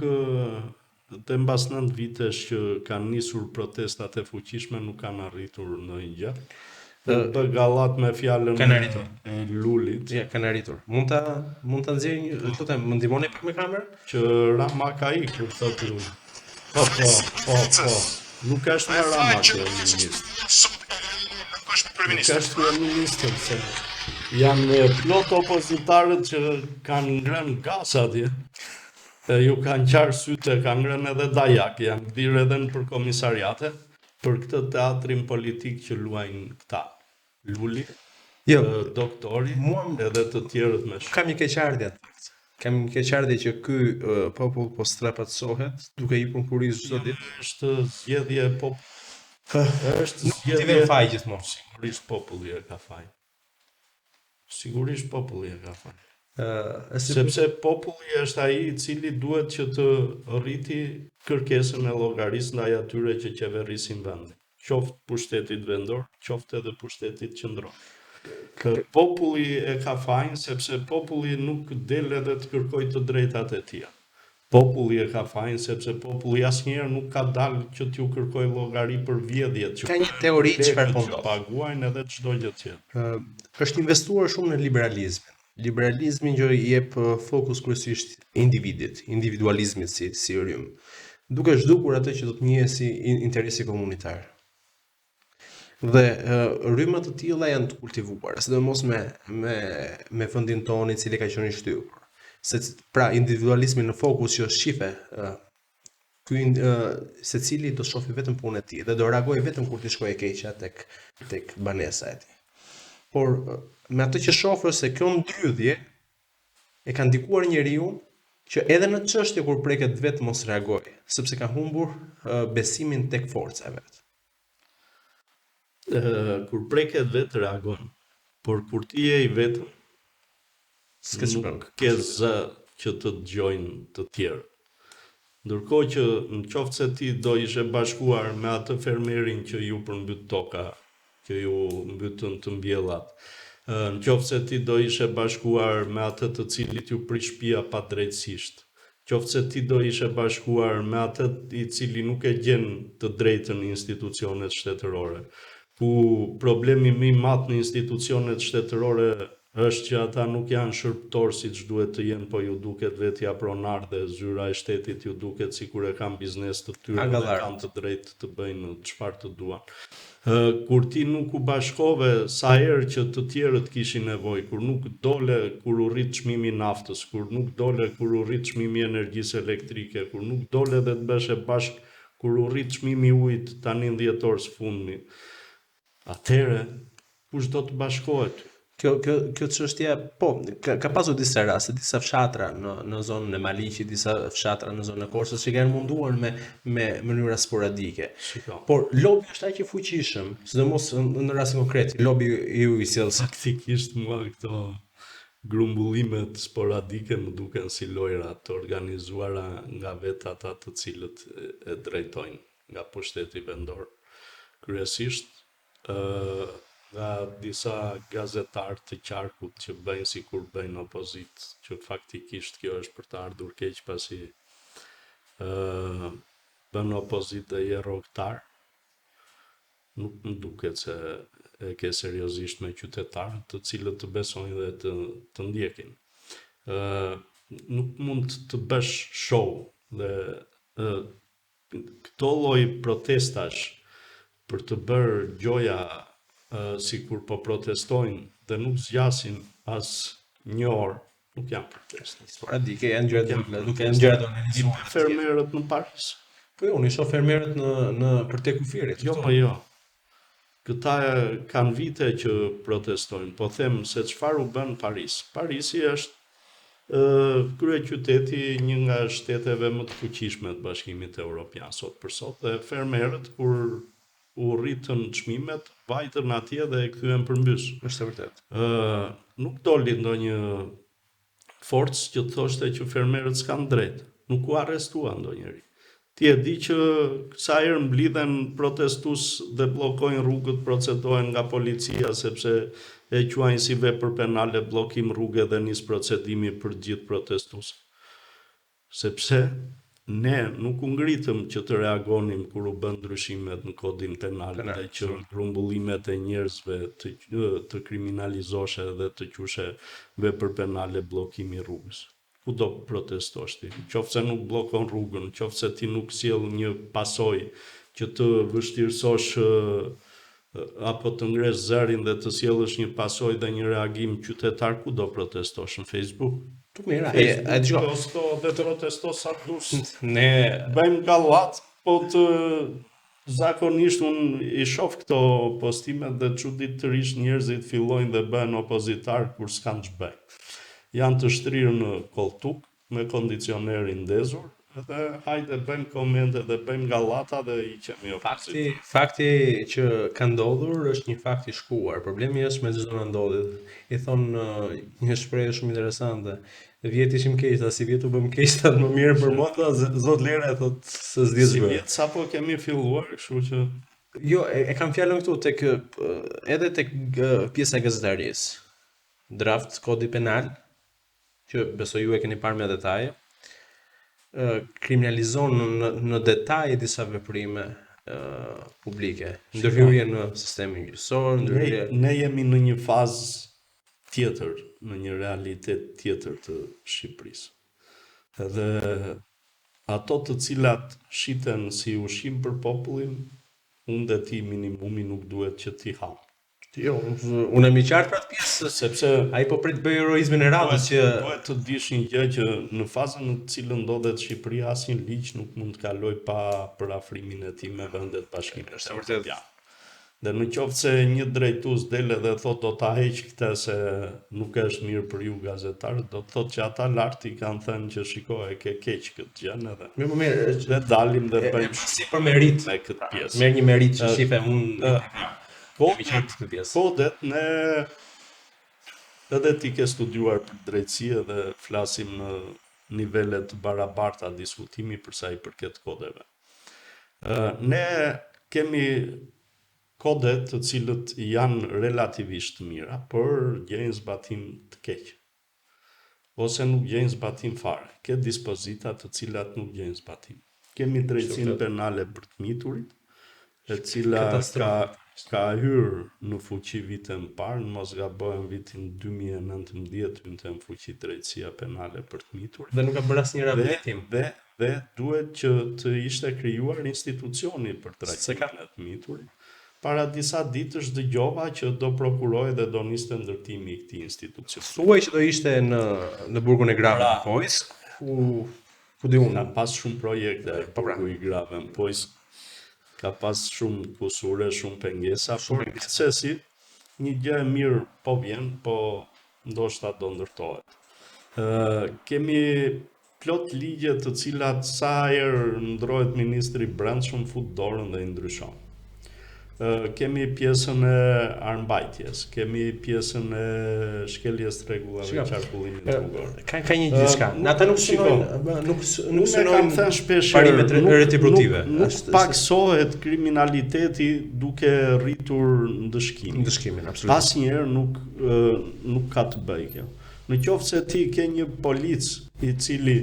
të mbas 9 vitesh që kanë nisur protestat e fuqishme nuk kanë arritur në gjë. Bë gallat me fjalën e Lulit. Ja, kanë arritur. Mund ta nxjerrë, lutem, më ndihmoni pak me kamerën? Që Rama ka ikur, thotë Luli. Po. Nuk është me Rama që e ministr. Nuk është kryeministër, se janë plot opozitarët që kanë ngrënë gas atje. Ju kanë qarë sytë, kanë ngrënë edhe dajak, janë dhirë edhe në për komisariate për këtë teatrin politik që luajnë këta. Luli, doktori, edhe të tjerët me shumë. Kam një keqardhje. Kam një keqardhje që ky popull po strapatsohet duke i punkurisë çdo ditë. Është zgjedhje është zgjedhje faj gjithmonë. Sigurisht populli e ka faj. Sigurisht populli e ka faj. Sepse populli është ai i cili duhet që të rriti kërkesën e llogarisë ndaj atyre që qeverisin vendin. Qoftë pushtetit vendor, qoftë edhe pushtetit qendror. Populli e ka fajin sepse populli nuk del edhe të kërkojë të drejtat e tij. Populli e ka fajin sepse populli asnjëherë nuk ka dalë që t'ju kërkojë llogari për vjedhjet që ka një teori çfarë po ndodh. Paguajnë edhe çdo gjë tjetër. Është investuar shumë në liberalizmin. Liberalizmin që i jep fokus kryesisht individit, individualizmit si rrym, duke zhdukur atë që do të njihet si interesi komunitar. Dhe rrymë të tilla janë të kultivuara, sidomos me vendin tonë i cili ka qenë i shtypur. Pra individualizmi në fokus që shife secili do shohë vetëm punën e tij dhe do reagojë vetëm kur t'i shkojë e keqja tek banesa e tij. Por me atë që shoh është se kjo ndrydhje e ka ndikuar njeriu që edhe në çështje kur preket vetë mos reagojë, sepse ka humbur besimin tek forca e vet. Kur preket vetë reagon, por kur ti je i vetëm, S'ke që bën. nuk ke zë që të dëgjojnë të tjerë. Ndërkohë që në qoftë se ti do ishe bashkuar me atë fermerin që ju përmbyt toka, që ju mbytën të mbjellat, në qoftë se ti do ishe bashkuar me atë të cilit ju prish shtëpia pa drejtësisht, qoftë se ti do ishe bashkuar me atë i cili nuk e gjen të drejtën në institucionet shtetërore, ku problemi më i madh në institucionet shtetërore është që ata nuk janë shërptor siç duhet të jenë, po ju duket vetja pronar dhe zyra e shtetit ju duket sikur e kanë biznes të tyre dhe kanë të drejtë të bëjnë çfarë të duan. Kur ti nuk u bashkove sa herë që të tjerët kishin nevojë, kur nuk dole kur u rrit çmimi i naftës, kur nuk dole kur u rrit çmimi i energjisë elektrike, kur nuk dole dhe të bëheshe bashk kur u rrit çmimi i ujit tani në dhjetor së fundmi. Atëherë kush do të bashkohet? Kjo çështje, po, ka pasur disa raste, disa fshatra në zonën e Maliqit, disa fshatra në zonën e Korçës që kanë munduar me mënyra sporadike. Por lobi është aq i fuqishëm, sidomos në rastin konkret, lobi i sjell faktikisht mua këto grumbullimet sporadike më duken si lojra të organizuara nga vetë ata të cilët e drejtojnë nga pushteti vendor. Kryesisht nga disa gazetarë të qarkut që bëjnë si kur bëjnë opozit, që faktikisht kjo është për të ardhur keq pasi bën opozit dhe je rrogtar, nuk më duket se e ke seriozisht me qytetarët të cilët të besojnë dhe të ndjekin. Nuk mund të bësh show dhe këto lloj protestash për të bërë gjoja si kur po protestojnë dhe nuk zgjasin as një orë, nuk janë proteste. Sporadike, janë gjëra të organizuara. Fermerët në Paris. Po jo, unë i shoh fermerët në përtek kufirit. Jo, po jo. Këta kanë vite që protestojnë, po them se çfarë u bën në Paris. Parisi është kryeqyteti një nga shteteve më të fuqishme të Bashkimit Evropian sot për sot, dhe fermerët kur u rritën çmimet, vajtën atje dhe e kthyen përmbys. Është e vërtet. Nuk doli ndonjë forcë që thoshte që fermerët s'kan drejt. Nuk u arrestua ndonjëri. Ti e di që sa herë mblidhen protestues dhe bllokojnë rrugët, procedohen nga policia sepse e quajnë si vepër penale bllokim rrugë dhe nis procedimi për gjithë protestuesët. Sepse ne nuk u ngritëm që të reagonim kur u bën ndryshimet në kodin penal dhe që grumbullimet e njerëzve të kriminalizoshe dhe të qushe vepër penale bllokimi i rrugës. Ku do protestosh ti? Qoftë se nuk bllokon rrugën, qoftë se ti nuk sjell një pasojë që të vështirësosh apo të ngresh zërin dhe të sjellësh një pasojë dhe një reagim qytetar, ku do protestosh në Facebook? Tu mira, Protesto dhe protesto sa dus. Ne bëjmë gallat, po të zakonisht unë i shoh këto postimet dhe çuditërisht njerëzit fillojnë dhe bëhen opozitar kur s'kan ç'bëjnë. Janë të shtrirë në koltuk me kondicionerin ndezur dhe hajde bëjmë komente dhe bëjmë gallata dhe i qemi opozit. Fakti që ka ndodhur është një fakt i shkuar. Problemi është me çdo na ndodhi. I thon një shprehje shumë interesante. Vjet ishim keq, si vjet u bëm keq, ta më mirë për mota, zot lera e thot se s'di si vjet sapo kemi filluar, kështu që jo, e kam fjalën këtu tek edhe tek pjesa e gazetarisë. Draft kodi penal, që besoj ju e keni parë me detaje, kriminalizon në detaj disa veprime publike, ndërhyrje në sistemin gjyqësor, ne jemi në një fazë tjetër, në një realitet tjetër të Shqipërisë. Edhe ato të cilat shiten si ushqim për popullin, unë dhe ti minimumi nuk duhet që ti ha. Jo, unë e mi qartë për atë pjesë, Sepse ai po prit bëj heroizmin e radhës që duhet të dish një gjë që në fazën në të cilën ndodhet Shqipëria asnjë ligj nuk mund të kaloj pa përafrimin e tij me vendet bashkimit. Është vërtet. Ja. Dhe në qoftë se një drejtues del dhe thot do ta heq këtë se nuk është mirë për ju gazetarët, do të thotë që ata lart i kanë thënë që shikoj ke keq këtë gjë edhe. më mirë Dhe dalim dhe bëjmë si për merit me këtë pjesë. merr një merit që shife unë Kodet ne edhe ti ke studiuar për drejtësi dhe flasim në nivele të barabarta diskutimi për sa i përket kodeve. Ne kemi kode të cilët janë relativisht të mira, por gjejnë zbatim të keq. Ose nuk gjejnë zbatim fare. Ke dispozita të cilat nuk gjejnë zbatim. Kemi drejtësinë penale për të miturit, e cila ka hyrë në fuqi vitin parë, në mos gabojmë vitin 2019 hynte në fuqi drejtësia penale për të miturit. Dhe nuk ka bërë asnjë rehabilitim. Dhe duhet që të ishte krijuar institucioni për trajtimin e të miturit. Para disa ditësh dëgjova që do prokuroj dhe do niste ndërtimi i këtij institucioni. Thuaj që do ishte në burgun e Grave në Pojs, ku di unë. Ka pas shumë projekte burgu i Grave në Pojs. Ka pas shumë kusure, shumë pengesa, por gjithsesi një gjë e mirë po vjen, po ndoshta do ndërtohet. Kemi plot ligje të cilat sa herë ndrohet ministri i Brendshëm fut dorën dhe i ndryshon. Kemi pjesën e armbajtjes, kemi pjesën e shkeljes të rregullave qarkullimit rrugor. Ka një gjithçka. Ata nuk synojnë, nuk synojnë thënë shpesh parimet retributive. Nuk paksohet kriminaliteti duke rritur ndëshkimin. Ndëshkimin, absolutisht. Asnjëherë nuk ka të bëjë kjo. Në qoftë se ti ke një polic i cili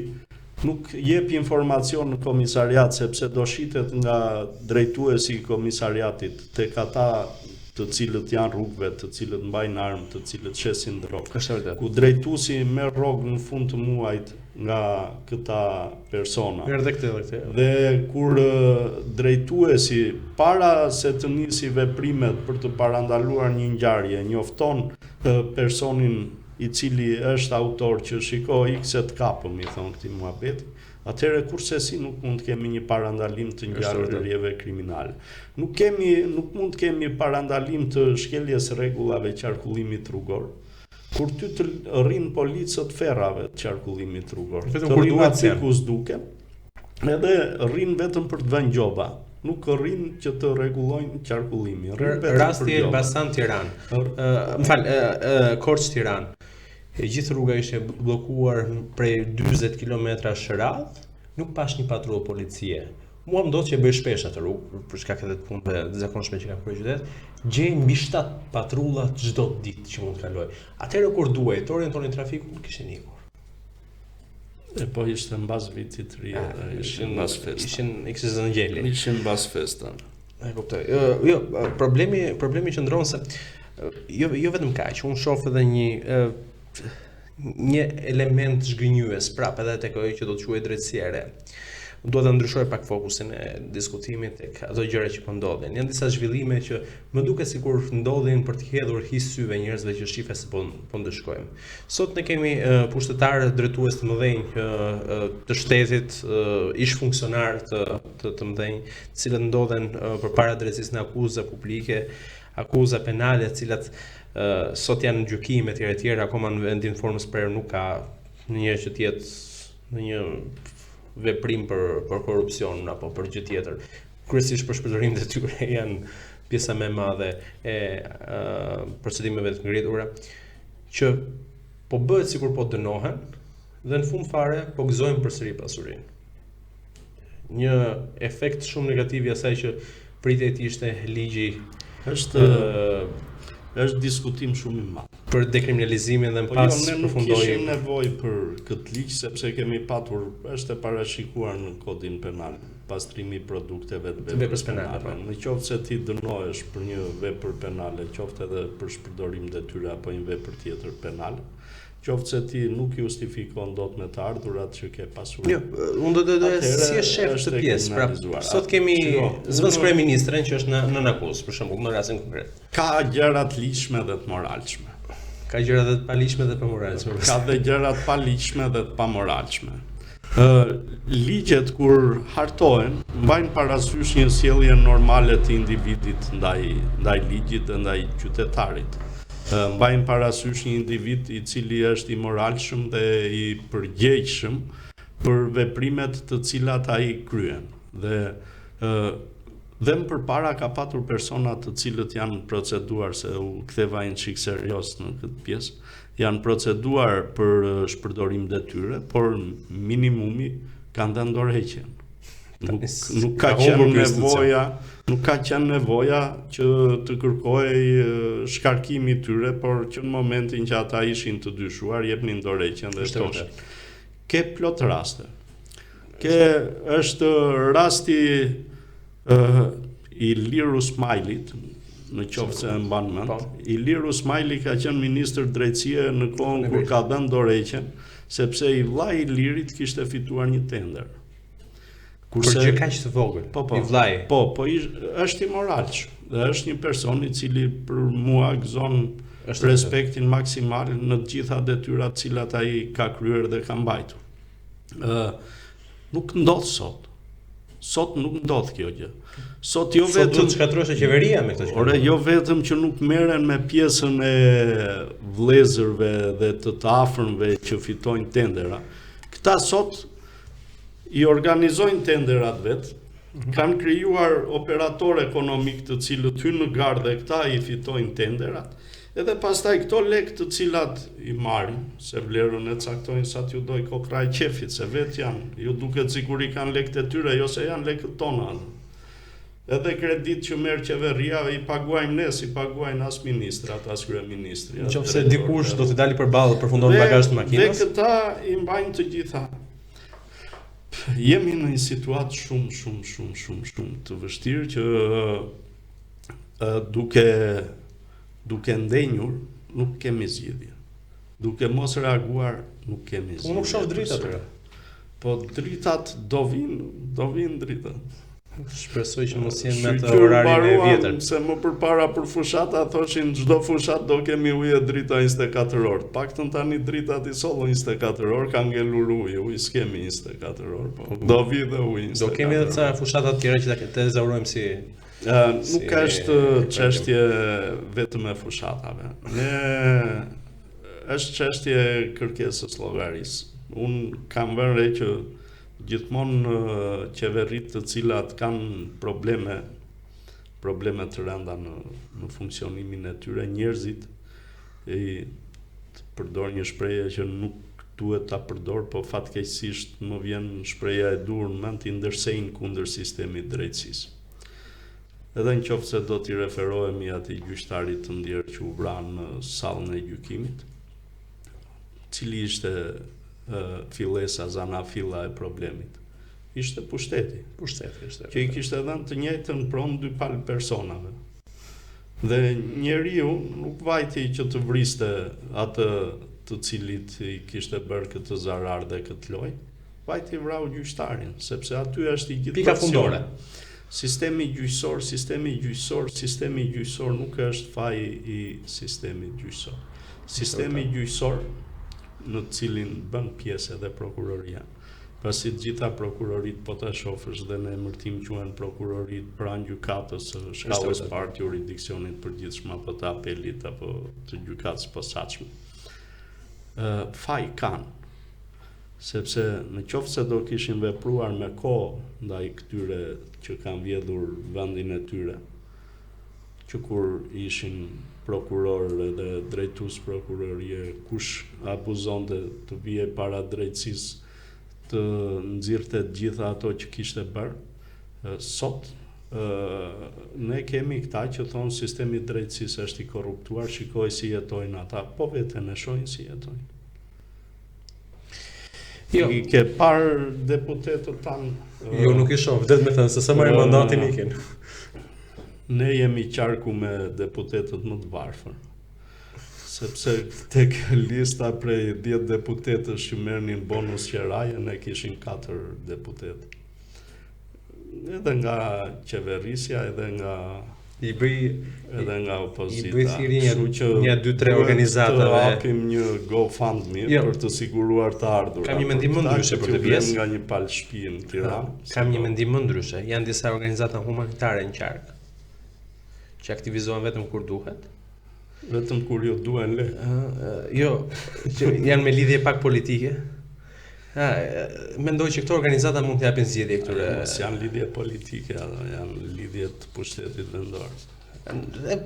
nuk jep informacion në komisariat sepse do shitet nga drejtuesi i komisariatit tek ata të cilët janë rrugëve, të cilët mbajnë armë, të cilët shesin drogë. Ku drejtuesi merr rrogë në fund të muajit nga këta persona. Dhe kur drejtuesi para se të nisi veprimet për të parandaluar një ngjarje, njofton personin i cili është autor që shikoj se të kapëm, i thonë këtij muhabeti, atëherë kurse si nuk mund të kemi një parandalim të ngjarjeve kriminale. Nuk mund të kemi parandalim të shkeljes rregullave qarkullimit rrugor. Kur ty të rrin policët ferrave të qarkullimit rrugor, të rrin aty ku s'duken, edhe rrin vetëm për të vënë gjoba. Nuk rrin që të rregullojnë qarkullimin. Rasti Elbasan Tiranë. Korç Tiranë. E gjithë rruga ishte bllokuar prej 40 kilometrash radh, nuk pash një patrull policie. Mua më ndodh që bëj shpesh atë rrugë për shkak të punëve të zakonshme që ka për qytet, gjej mbi 7 patrulla çdo ditë që mund të kaloj. Atëherë kur duhej të orientonin trafikun, kishin ikur. E po ishte mbas vitit të ri, ishin mbas festa. Ishin zëngjeli. Ishin mbas festa. E kuptoj. Jo, problemi qëndron se jo vetëm kaq, unë shoh edhe një element zhgënjyes prapë edhe tek ajo që do të quhet drejtësia e re. Duhet ta ndryshoj pak fokusin e diskutimit tek ato gjëra që po ndodhin. Janë disa zhvillime që më duket sikur ndodhin për të hedhur his syve njerëzve që shifen se po ndëshkojmë. Sot ne kemi pushtetarë drejtues të mëdhenj të shtetit, ish funksionar të mëdhenj, të cilët ndodhen përpara drejtësisë në akuza publike, akuza penale, të cilat sot janë në gjykim etj, akoma në vendin formës prerë nuk ka ndonjëherë që të jetë në një veprim për korrupsion apo për gjë tjetër. Kryesisht për shpërdorim të tyre janë pjesa më e madhe e procedimeve të ngritura që po bëhet sikur po dënohen dhe në fund fare po gëzojnë përsëri pasurinë. Një efekt shumë negativ i asaj që pritet të ishte ligji është diskutim shumë i madh për dekriminalizimin dhe më pas ne nuk kishim nevojë për këtë ligj sepse kemi patur, është e parashikuar në kodin penal, pastrimi i produkteve të veprës penale. Në qoftë se ti dënohesh për një vepër penale, qoftë edhe për shpërdorim detyre apo një vepër tjetër penale, qoftë se ti nuk justifikon dot me të ardhurat që ke pasur. Jo, unë do të si e shef këtë pjesë. Pra, sot kemi zëvendës kryeministren që është në akuzë, për shembull, në rastin konkret. Ka gjëra të ligjshme dhe të moralshme. Ka gjëra dhe të paligjshme dhe të pamoralshme. Ka dhe gjëra të paligjshme dhe të pamoralshme. Ligjet kur hartohen mbajnë parasysh një sjellje normale të individit ndaj ligjit dhe ndaj qytetarit. Mbajnë parasysh një individ i cili është i moralshëm dhe i përgjegjshëm për veprimet të cilat ai kryen. Dhe më përpara ka patur persona të cilët janë proceduar, se u ktheva një çik serioz në këtë pjesë, janë proceduar për shpërdorim detyre, por minimumi kanë dhënë dorëheqjen. Nuk ka qenë nevoja që të kërkojë shkarkimi i tyre, por që në momentin që ata ishin të dyshuar, jepnin dorëheqjen dhe toshin. Ke plot raste. Është rasti Iliru Smajlit, në qoftë se e mban mend. Iliru Smajli ka qenë ministër drejtësie në kohën kur ka dhënë dorëheqjen, sepse i vllai i Ilirit kishte fituar një tender. Për gjë kaq të vogël, i vllai. Është i moralshëm dhe është një person i cili për mua gëzon respektin maksimal në të gjitha detyrat të cilat ai ka kryer dhe ka mbajtur. Nuk ndodh sot. Sot nuk ndodh kjo gjë. Sot jo vetëm duhet të shkatërrosh qeveria me këtë gjë. Ore, jo vetëm që nuk merren me pjesën e vëllezërve dhe të afërmve që fitojnë tendera. Këta sot i organizojnë tenderat vetë, kanë krijuar operator ekonomik të cilët hynë në garë dhe këta i fitojnë tenderat, edhe pastaj këto lek të cilat i marrin, se vlerën e caktojnë sa t'ju doj kokra e qefit, se vetë janë, ju duket sikur i kanë lekët e tyre, jo se janë lekët tona. Edhe kredit që merr qeveria i paguajmë ne, si paguajnë as ministrat, as kryeministri. Nëse dikush do të dalë përballë, përfundon bagazh të makinës. Dhe këta i mbajnë të gjitha. Jemi në një situatë shumë të vështirë që duke ndenjur nuk kemi zgjidhje. Duke mos reaguar nuk kemi zgjidhje. Unë nuk shoh drita atyre. Po dritat do vinë dritat. Shpresoj që mos jenë me të orarin e vjetër. Se më përpara për fushata thoshin çdo fushat do kemi ujë drita 24 orë. Paktën tani dritat i sollën 24 orë, ka ngelur ujë s'kemi 24 orë, po do vi dhe ujë 24 orë. Do kemi edhe ca fushata të tjera që të ezaurojmë si nuk është çështje vetëm e fushatave. Është çështje kërkesës llogarisë. Unë kam vënë re që gjithmonë qeverit të cilat kanë probleme të rënda në funksionimin e tyre, njerëzit të përdor një shprehje që nuk duhet ta përdor, po fatkeqësisht më vjen shpreha e dur në mend, i ndërsejnë kundër sistemit drejtësisë. Edhe në qoftë se do t'i referohemi atij gjyqtarit të ndjerë që u vra në sallën e gjykimit, cili ishte fillesa zanafilla e problemit. Ishte pushteti. Që i kishte dhënë të njëjtën pronë dy palë personave. Dhe njeriu nuk vajti që të vriste atë të cilit i kishte bërë këtë zarar dhe këtë lojë, vajti vrau gjyqtarin, sepse aty është i gjithë pika fundore. Sistemi gjyqësor nuk është faji i sistemit gjyqësor. Sistemi gjyqësor në cilin bën pjesë edhe prokuroria. Pasi të gjitha prokurorit po ta shohësh dhe në emërtim quhen prokurorit pranë gjykatës së shkallës parë të jurisdiksionit përgjithshëm apo të apelit apo të gjykatës posaçme. Faj kanë, sepse në qoftë se do kishin vepruar me kohë ndaj këtyre që kanë vjedhur vendin e tyre, që kur ishin prokuror dhe drejtues prokurorie, kush abuzonte të vije para drejtësisë të nxirrte të gjitha ato që kishte bërë, sot ne kemi këta që thonë sistemi i drejtësisë është i korruptuar, shikoj si jetojnë ata, po veten e shohin si jetojnë. Jo. I ke parë deputetët tanë? Jo, nuk i shoh, vërtet me thënë, se sa marrin mandatin ikin. Ne jemi qarku me deputetët më të varfër. Sepse tek lista prej 10 deputetësh që merrnin bonus qeraje, ne kishin 4 deputetë. Edhe nga qeverisja, edhe nga opozita. I bëj thirrje një 2-3 Të organizatave. hapim një GoFundMe për të siguruar të ardhurat. Kam një mendim më ndryshe për këtë pjesë. Nga një palë shtëpi në Tiranë. Kam një mendim më ndryshe. Janë disa organizata humanitare në qark që aktivizohen vetëm kur duhet. Vetëm kur jo duhen le. Jo, që janë me lidhje pak politike. Mendoj që këto organizata mund të japin zgjedhje këtyre. Mos janë lidhje politike, janë lidhje të pushtetit vendor.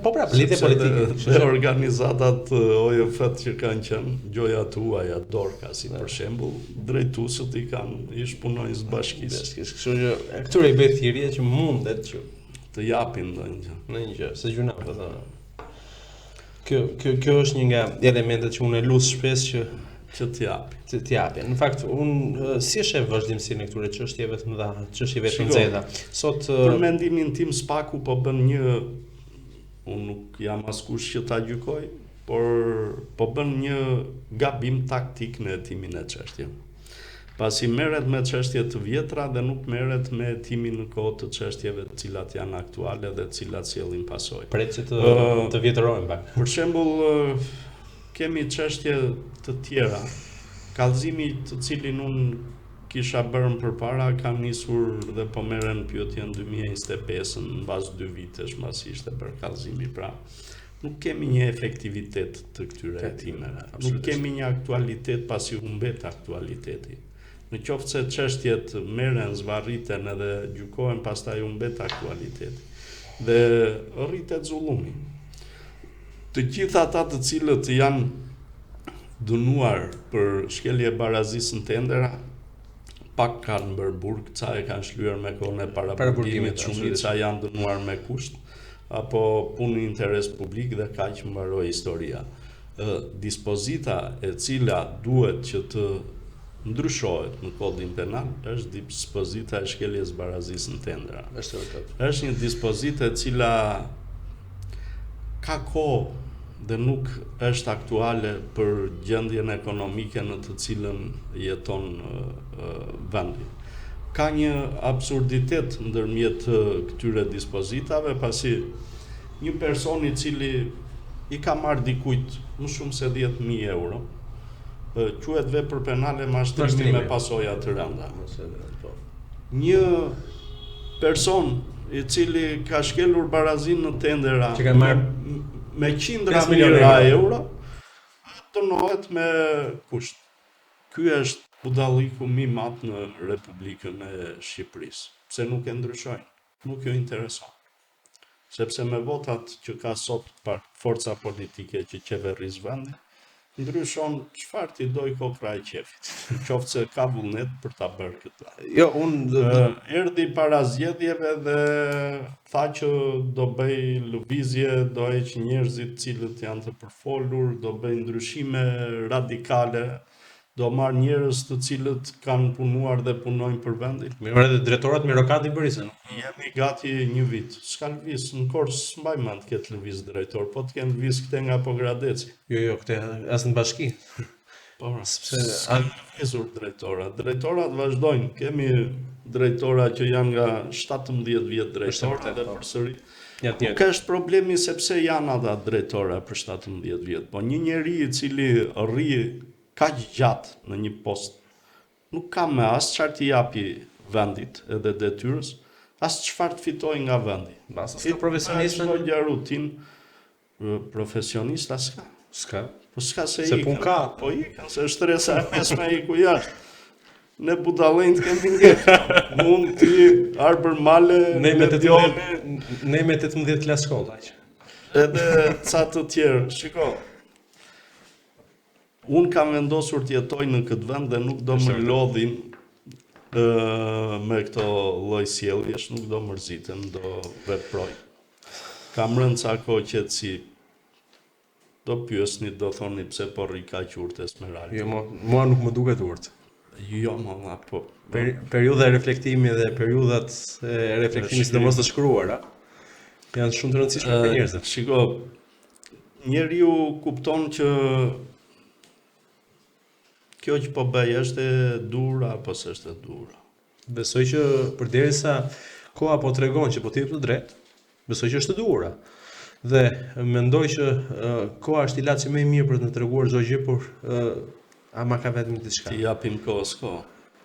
Po prapë, lidhje politike. Dhe organizatat OJF që kanë qenë, Gjoja Tuaja, Dorka, si për shembull, drejtuesët i kanë ish punonjës bashkisë. Kështu që këtyre i bëj thirrje që mundet që të japin ndonjë gjë, se gjuna po thonë. Kjo është një nga elementet që unë e lut shpesh që të japi. Në fakt, unë si e sheh vazhdimsinë e këtyre çështjeve të mëdha, çështjeve të nxehta. Sot për mendimin tim Spaku po bën një, unë nuk jam askush që ta gjykoj, por po bën një gabim taktik në hetimin e çështjeve. Pasi merret me çështje të vjetra dhe nuk merret me hetimin në kohë të çështjeve të cilat janë aktuale dhe të cilat sjellin pasojë. Pret që të vjetërohen pak. Për shembull, kemi çështje të tjera. Kallëzimi të cilin unë kisha bërë më përpara ka nisur dhe po merren pyetjen 2025 në bazë 2 vitesh mbasi ishte bërë kallëzimi, pra nuk kemi një efektivitet të këtyre hetimeve. Nuk kemi një aktualitet pasi humbet aktualiteti. Në qoftë se çështjet merren, zvarriten edhe gjykohen, pastaj humbet aktualiteti. Dhe rritet zullumi. Të gjithë ata të cilët janë dënuar për shkelje barazisë në tendera, pak kanë bërë burg, ca e kanë shlyer me kohën e paraburgimit, shumica janë dënuar me kusht, apo punë interes publik dhe kaq mbaroi historia. Dispozita e cila duhet që të ndryshohet në kodin penal është dispozita e shkeljes barazisë në tendera. Është një dispozitë e cila ka kohë dhe nuk është aktuale për gjendjen ekonomike në të cilën jeton vendi. Ka një absurditet ndërmjet këtyre dispozitave, pasi një person i cili i ka marrë dikujt më shumë se 10.000 euro, quhet vepër penale mashtrimi me pasoja të rënda. Një person i cili ka shkelur barazin në tendera me qindra mijëra euro, dënohet me kusht. Ky është budalliku më i madh në Republikën e Shqipërisë, pse nuk e ndryshojnë, nuk ju intereson. Sepse me votat që ka sot forca politike që qeveris vendin, ndryshon çfarë ti doj kokra e qefit. Qoftë se ka vullnet për ta bërë këtë. Jo, erdhi para zgjedhjeve dhe tha që do bëj lëvizje, do heq njerëzit cilët janë të përfolur, do bëj ndryshime radikale, do marr njerëz të cilët kanë punuar dhe punojnë për vendin. Mirë, edhe drejtorat me rokati bërisën. Jemi gati 1 vit. S'ka lëviz në Kors, mbaj mend këtë lëviz drejtor, po të kenë lëviz këte nga Pogradeci. Jo, këte as në bashki. Po, sepse kanë lëvizur drejtorat. Drejtorat vazhdojnë. Kemi drejtora që janë nga 17 vjet drejtora dhe përsëri. Nuk është problemi sepse janë ata drejtora për 17 vjet, po një njeri i cili rri kaq gjatë në një post, nuk ka me as çfarë t'i japi vendit edhe detyrës, as çfarë të fitoj nga vendi. Basa s'ka profesionist në një rutinë profesionista s'ka. Po s'ka se ikën. Pun ka. Po ikën, se shtresa e mesme iku jashtë. Ne budallënjt kemi ngjetur. Mund t'i arbër male ne me 18 klas shkollë aq. Edhe ca të tjerë, shiko. Unë kam vendosur të jetoj në këtë vend dhe nuk do më lodhin me këto lloj sjelljesh, nuk do mërzitem, do veproj. Kam rënë ca kohë qetësi. Do pyesni, do thoni pse po rri kaq urtë Esmeralda. Jo, mua nuk më duket urtë. Jo, malla, po. Periudha e reflektimi dhe periudhat e reflektimit sidomos të shkruara janë shumë të rëndësishme për njerëzit. Shiko, njeriu kupton që kjo që po bëj është e dur apo s'është e dur. Besoj që përderisa koha po tregon që po të jep të drejtë, besoj që është e duhura. Dhe mendoj që koha është ilaçi më i mirë për të na treguar çdo gjë, por ama ka vetëm diçka. Ti japim kohës kohë.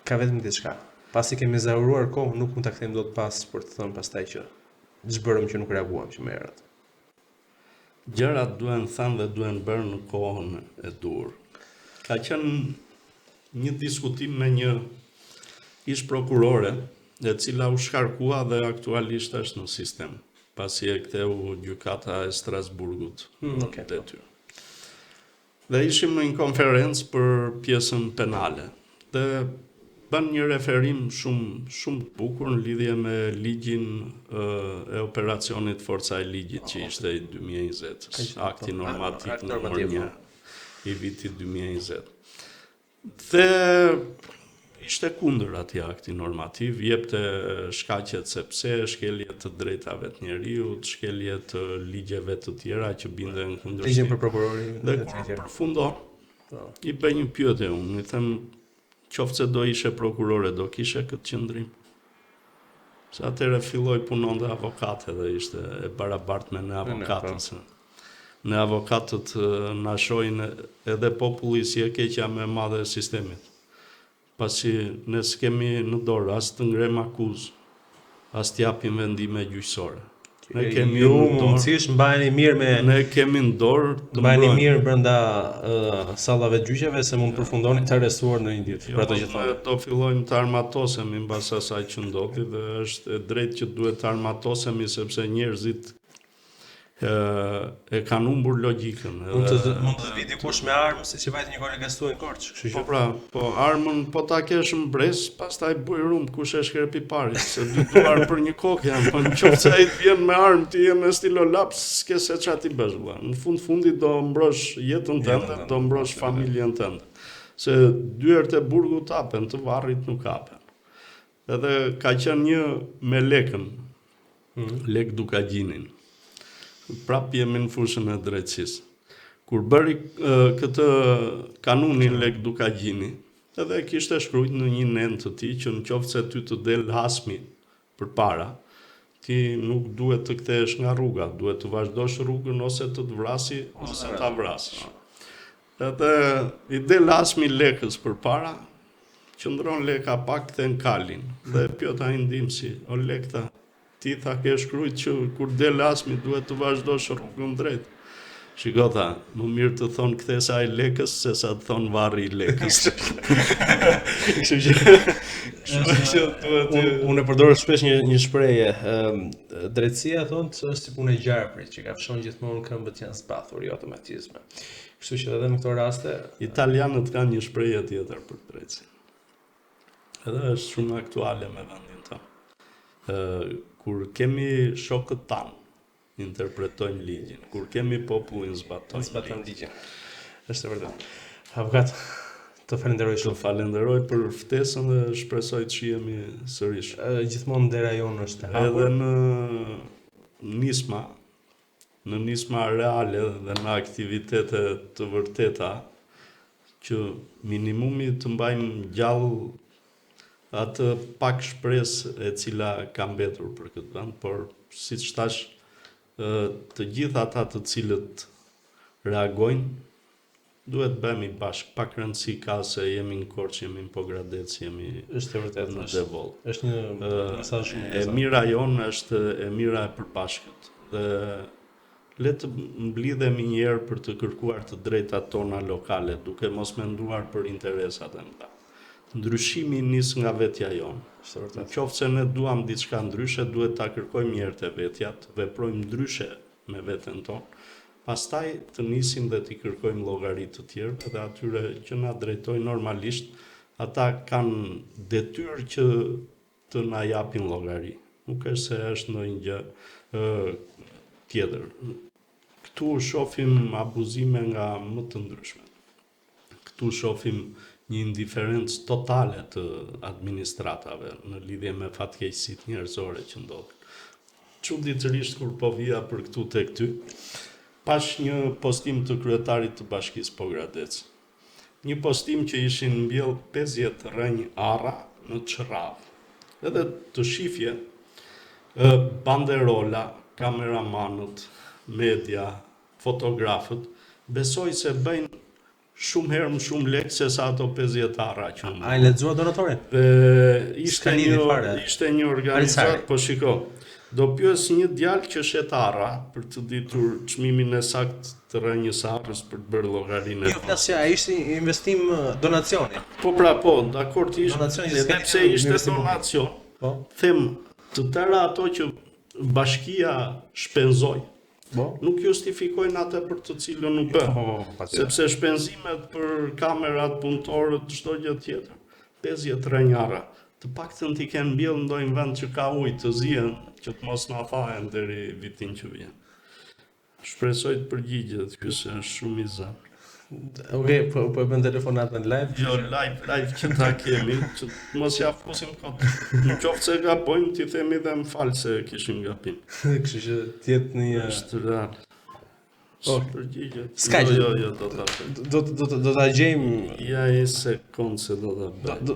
Ka vetëm diçka. Pasi kemi zahuruar kohën, nuk mund ta kthejmë dot pas për të thënë pastaj që ç'bërëm që nuk reaguam që më herët. Gjërat duhen thënë dhe duhen bërë në kohën e dur. Ka qenë një diskutim me një ish prokurore, e cila u shkarkua dhe aktualisht është në sistem, pasi e ktheu gjykata e Strasburgut detyrë. Dhe ishim në një konferencë për pjesën penale. Dhe bën një referim shumë të bukur në lidhje me ligjin e operacionit Forca e Ligjit që ishte i 2020, akti normativ numër 1 i vitit 2020. Dhe ishte kundër atij akti normativ, jepte shkaqet sepse shkelje të drejtave të njeriut, shkelje të ligjeve të tjera që binden kundërshtim. Ligjin për prokurorin dhe kur përfundon, i bëj një pyetje unë, i them qoftë se do ishe prokurore, do kishe këtë qëndrim. Se atëherë filloi punonte avokate dhe ishte e barabartë me ne avokatët. Ne avokatët na shohin edhe populli si e keqja më e madhe e sistemit. Pasi ne s'kemi në dorë as të ngrem akuzë, as të japim vendime gjyqësore. Ne kemi ju mundësisht mbajeni mirë me ne kemi në dorë të mbajeni mirë brenda sallave të gjyqeve se mund përfundoni të arrestuar në një ditë. Për ato që thonë. Do fillojmë të armatosemi mbas asaj që ndodhi dhe është e drejtë që duhet të armatosemi sepse njerëzit e kanë humbur logjikën. Mund të vi dikush me armë siç i vajte një kolega stuaj në Korçë, kështu që. Po armën po ta kesh në brez, pastaj buj rum kush e shkrepi pari, se dy duar për një kokë janë, po nëse ai vjen me armë ti je me stilo laps, s'ke se çfarë ti bësh vëlla. Në fundit do mbrosh jetën tënde, do mbrosh familjen tënde. Se dyert e burgut hapen, të varrit nuk hapen. Edhe ka qenë një me lekën, Lek Dukagjinin. Prap jemi në fushën e drejtësisë. Kur bëri këtë kanunin Lek Dukagjini, edhe kishte shkruajtur në një nen të tij që nëse ty të del hasmi përpara, ti nuk duhet të kthehesh nga rruga, duhet të vazhdosh rrugën ose të vrasi ose ta vrasësh. Edhe i del hasmi Lekës përpara, qëndron Leka pak kthen kalin dhe pyet ai ndihmësi, o Lekta, ti tha ke shkruajtur që kur del hasmi duhet të vazhdosh rrugën drejt. Shiko tha, më mirë të thonë kthesa ai Lekës se sa të thonë varri i Lekës. Unë e përdor shpesh një shprehje, drejtësia thonë se është si punë e gjarprit që ka fshon gjithmonë këmbët janë zbathur, jo automatizme. Kështu që edhe në këto raste italianët kanë një shprehje tjetër për drejtësinë. Edhe është shumë aktuale me vendin tonë. Kur kemi shokët tanë, interpretojnë ligjin. Kur kemi popullin zbatojnë ligjin. Është vërtet. Avokat, të falenderoj shumë. Të falenderoj për ftesën dhe shpresoj të shihemi sërish. Gjithmonë dera jonë është e hapur. Edhe në nisma reale dhe në aktivitete të vërteta që minimumi të mbajmë gjallë atë pak shpresë e cila ka mbetur për këtë vend, por siç thash, të gjithë ata të cilët reagojnë, duhet bëhemi bashkë, pak rëndësi ka se jemi në Korçë, jemi në Pogradec, jemi në Devoll. Është një mesazh shumë e mira jonë është e mira e përbashkët. Dhe le të mblidhemi një herë për të kërkuar të drejtat tona lokale, duke mos menduar për interesat e mëdha. Ndryshimi nis nga vetja jonë. Qoftë se ne duam diçka ndryshe, duhet ta kërkojmë një herë te vetja, të veprojmë ndryshe me veten tonë. Pastaj të nisim dhe të kërkojmë llogari të tjerë dhe atyre që na drejtojnë normalisht, ata kanë detyrë që të na japin llogari. Nuk është se është ndonjë gjë tjetër. Këtu shohim abuzime nga më të ndryshmet. Këtu shohim një indiferencë totale të administratave në lidhje me fatkeqësitë njerëzore që ndodhin. Çuditërisht kur po vija për këtu tek ty, pash një postim të kryetarit të Bashkisë Pogradec. Një postim që ishin mbjell 50 rrënjë arra në Çrravë. Edhe të shifje banderola, kameramanët, media, fotografët, besoj se bëjnë shumë herë më shumë lekë se sa ato 50 arra që A i lexua donatorin? ishte një organizat, po shiko, do pyes një djalë që shet arra për të ditur çmimin e saktë të rrënjës arrës për të bërë llogarinë. Jo, flasja, ishte investim donacioni. Po pra, po, dakord ishte, Donacioni edhe pse ishte donacion, Po. them të tëra ato që bashkia shpenzoi, nuk justifikojnë atë për të cilën nuk bën. Sepse shpenzimet për kamerat, punëtorët, çdo gjë tjetër, 50 rrënjë arra. Të paktën ti kenë mbjell në ndonjë vend që ka ujë të zihen, që të mos na thahen deri vitin që vjen. Shpresoj të përgjigjet, ky është shumë i zënë. Okej, po e bën telefonatën live. Jo, live që ta kemi, që mos ja fusim kot. Në qoftë se gabojmë, ti themi dhe më fal se kishim gabim. Kështu që të jetë një Është real. Përgjigjet. S'ka gjë. Jo, do ta bëj. do ta gjejmë. Ja e sekond se do ta bëj.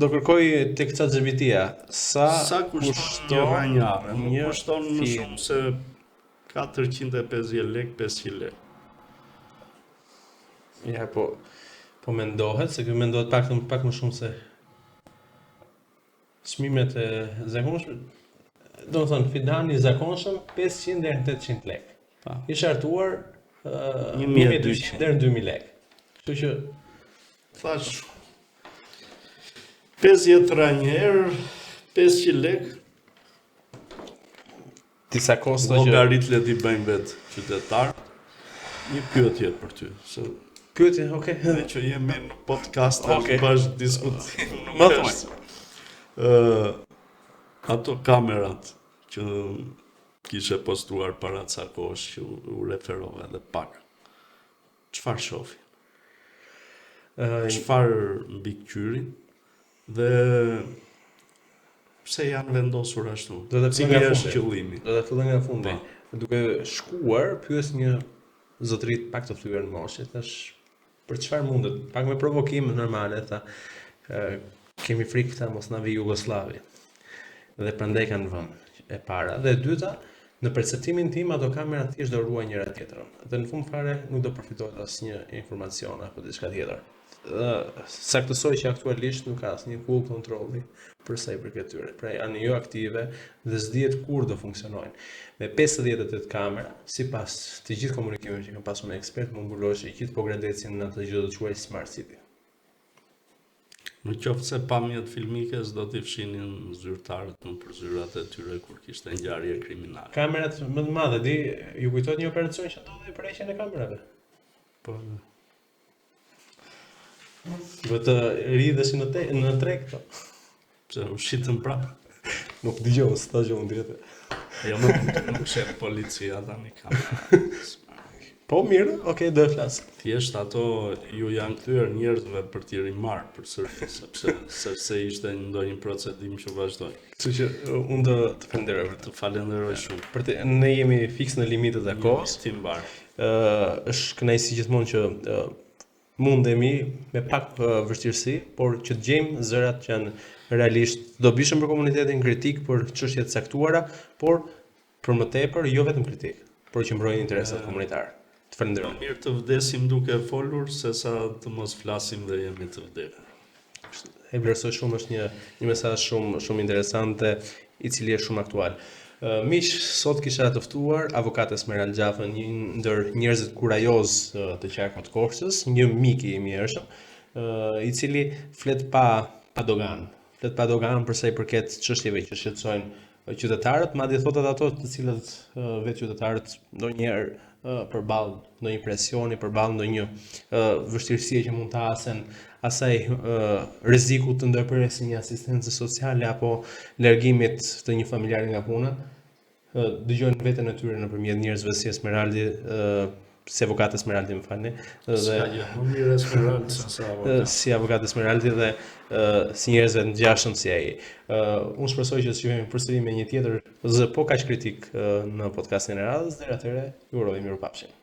Do kërkoj tek ChatGPT-ja Sa kushton një rrënjë arre? Nuk një kushton më film? shumë se 450 lek, 500 lek. Ja, po mendohet se ky mendohet pak më shumë se çmimet e zakonshme. Do të thonë fidani i zakonshëm 500 deri në 800 lek. I shartuar 1200 deri në 2000 lek. Kështu që Thash 50 rrënjë herë 500 lek. disa kosto që Llogarit le ti bëjmë vetë qytetar. Një pyetje për ty, se pyetje, okay. edhe që jemi në podcast, Okej. bashkë diskutim. Më thuaj. Ato kamerat që kishe postuar para ca kohësh që u referova edhe pak. Çfarë shohin? Çfarë mbikëqyrin dhe pse janë vendosur ashtu? Do të Cili është qëllimi? Do të filloj nga fundi. Duke shkuar, pyes një zotëri pak të thyer në moshë, thash për çfarë mundet? Pak me provokim normale, tha. Kemi frikë ta mos na vi Jugosllavi. Dhe prandaj kanë vënë e para. Dhe e dyta, në perceptimin tim ato kamera thjesht do ruajnë njëra tjetrën. Dhe në fund fare nuk do përfitohet asnjë informacion apo diçka tjetër. Saktësoj që aktualisht nuk ka asnjë kull kontrolli për sa i përket tyre. Pra janë jo aktive dhe s'dihet kur do funksionojnë. Me 58 kamera, sipas të gjithë komunikimeve që kam pasur me ekspert, më mbulosh gjithë Pogradecin në atë gjë do të quaj Smart City. Në qoftë se pamjet filmikes do t'i fshinin zyrtarët në përzyrat e tyre kur kishte ngjarje kriminale. Kamerat më të madhe, ju kujtohet një operacion që ndodhi për heqjen e kamerave? Po, Vetë ridheshin në treg këto. pse u shitën prapë. Nuk dëgjoj, s'ta gjë drejtë. Jo, nuk shet policia tani kamera. Po mirë, okay, do e flas. Thjesht ato ju janë kthyer njerëzve për t'i rimarr përsëri, sepse ishte ndonjë procedim që vazhdoi. Kështu që unë do të falenderoj për Të falenderoj shumë. ne jemi fiks në limitet e kohës. Ti mbar. Është kënaqësi gjithmonë që mundemi me pak vështirësi, por që të gjejmë zërat që janë realisht dobishëm për komunitetin, kritik për çështje të caktuara, por për më tepër jo vetëm kritik, por që mbrojnë interesat komunitare. Të falenderoj. Më mirë të vdesim duke folur se sa të mos flasim dhe jemi të vdekur. E vlerësoj shumë, është një mesazh shumë interesante, i cili është shumë aktual. Miq, sot kisha të ftuar avokat Esmeral Gjafën, një ndër njerëzit kurajoz të qarkut Korçës, një mik i mjershëm, i cili flet pa dogan. Flet pa dogan për sa i përket çështjeve që shqetësojnë qytetarët, madje thotat ato të cilët vetë qytetarët ndonjëherë përballë ndonjë presioni, përballë ndonjë vështirësie që mund të hasen asaj rreziku të ndërprerjes një asistencë sociale apo largimit të një familjari nga puna, dëgjojnë veten e tyre nëpërmjet njerëzve si Esmeraldi, si avokat Esmeraldi, më falni, S'ka gjë, më mirë Esmeraldi se avokat. si avokat Esmeraldi dhe si njerëzve të ngjashëm si ai. Unë shpresoj që të shihemi përsëri me një tjetër zë po kaq kritik në podcastin e radhës, deri atëherë ju uroj mirupafshim.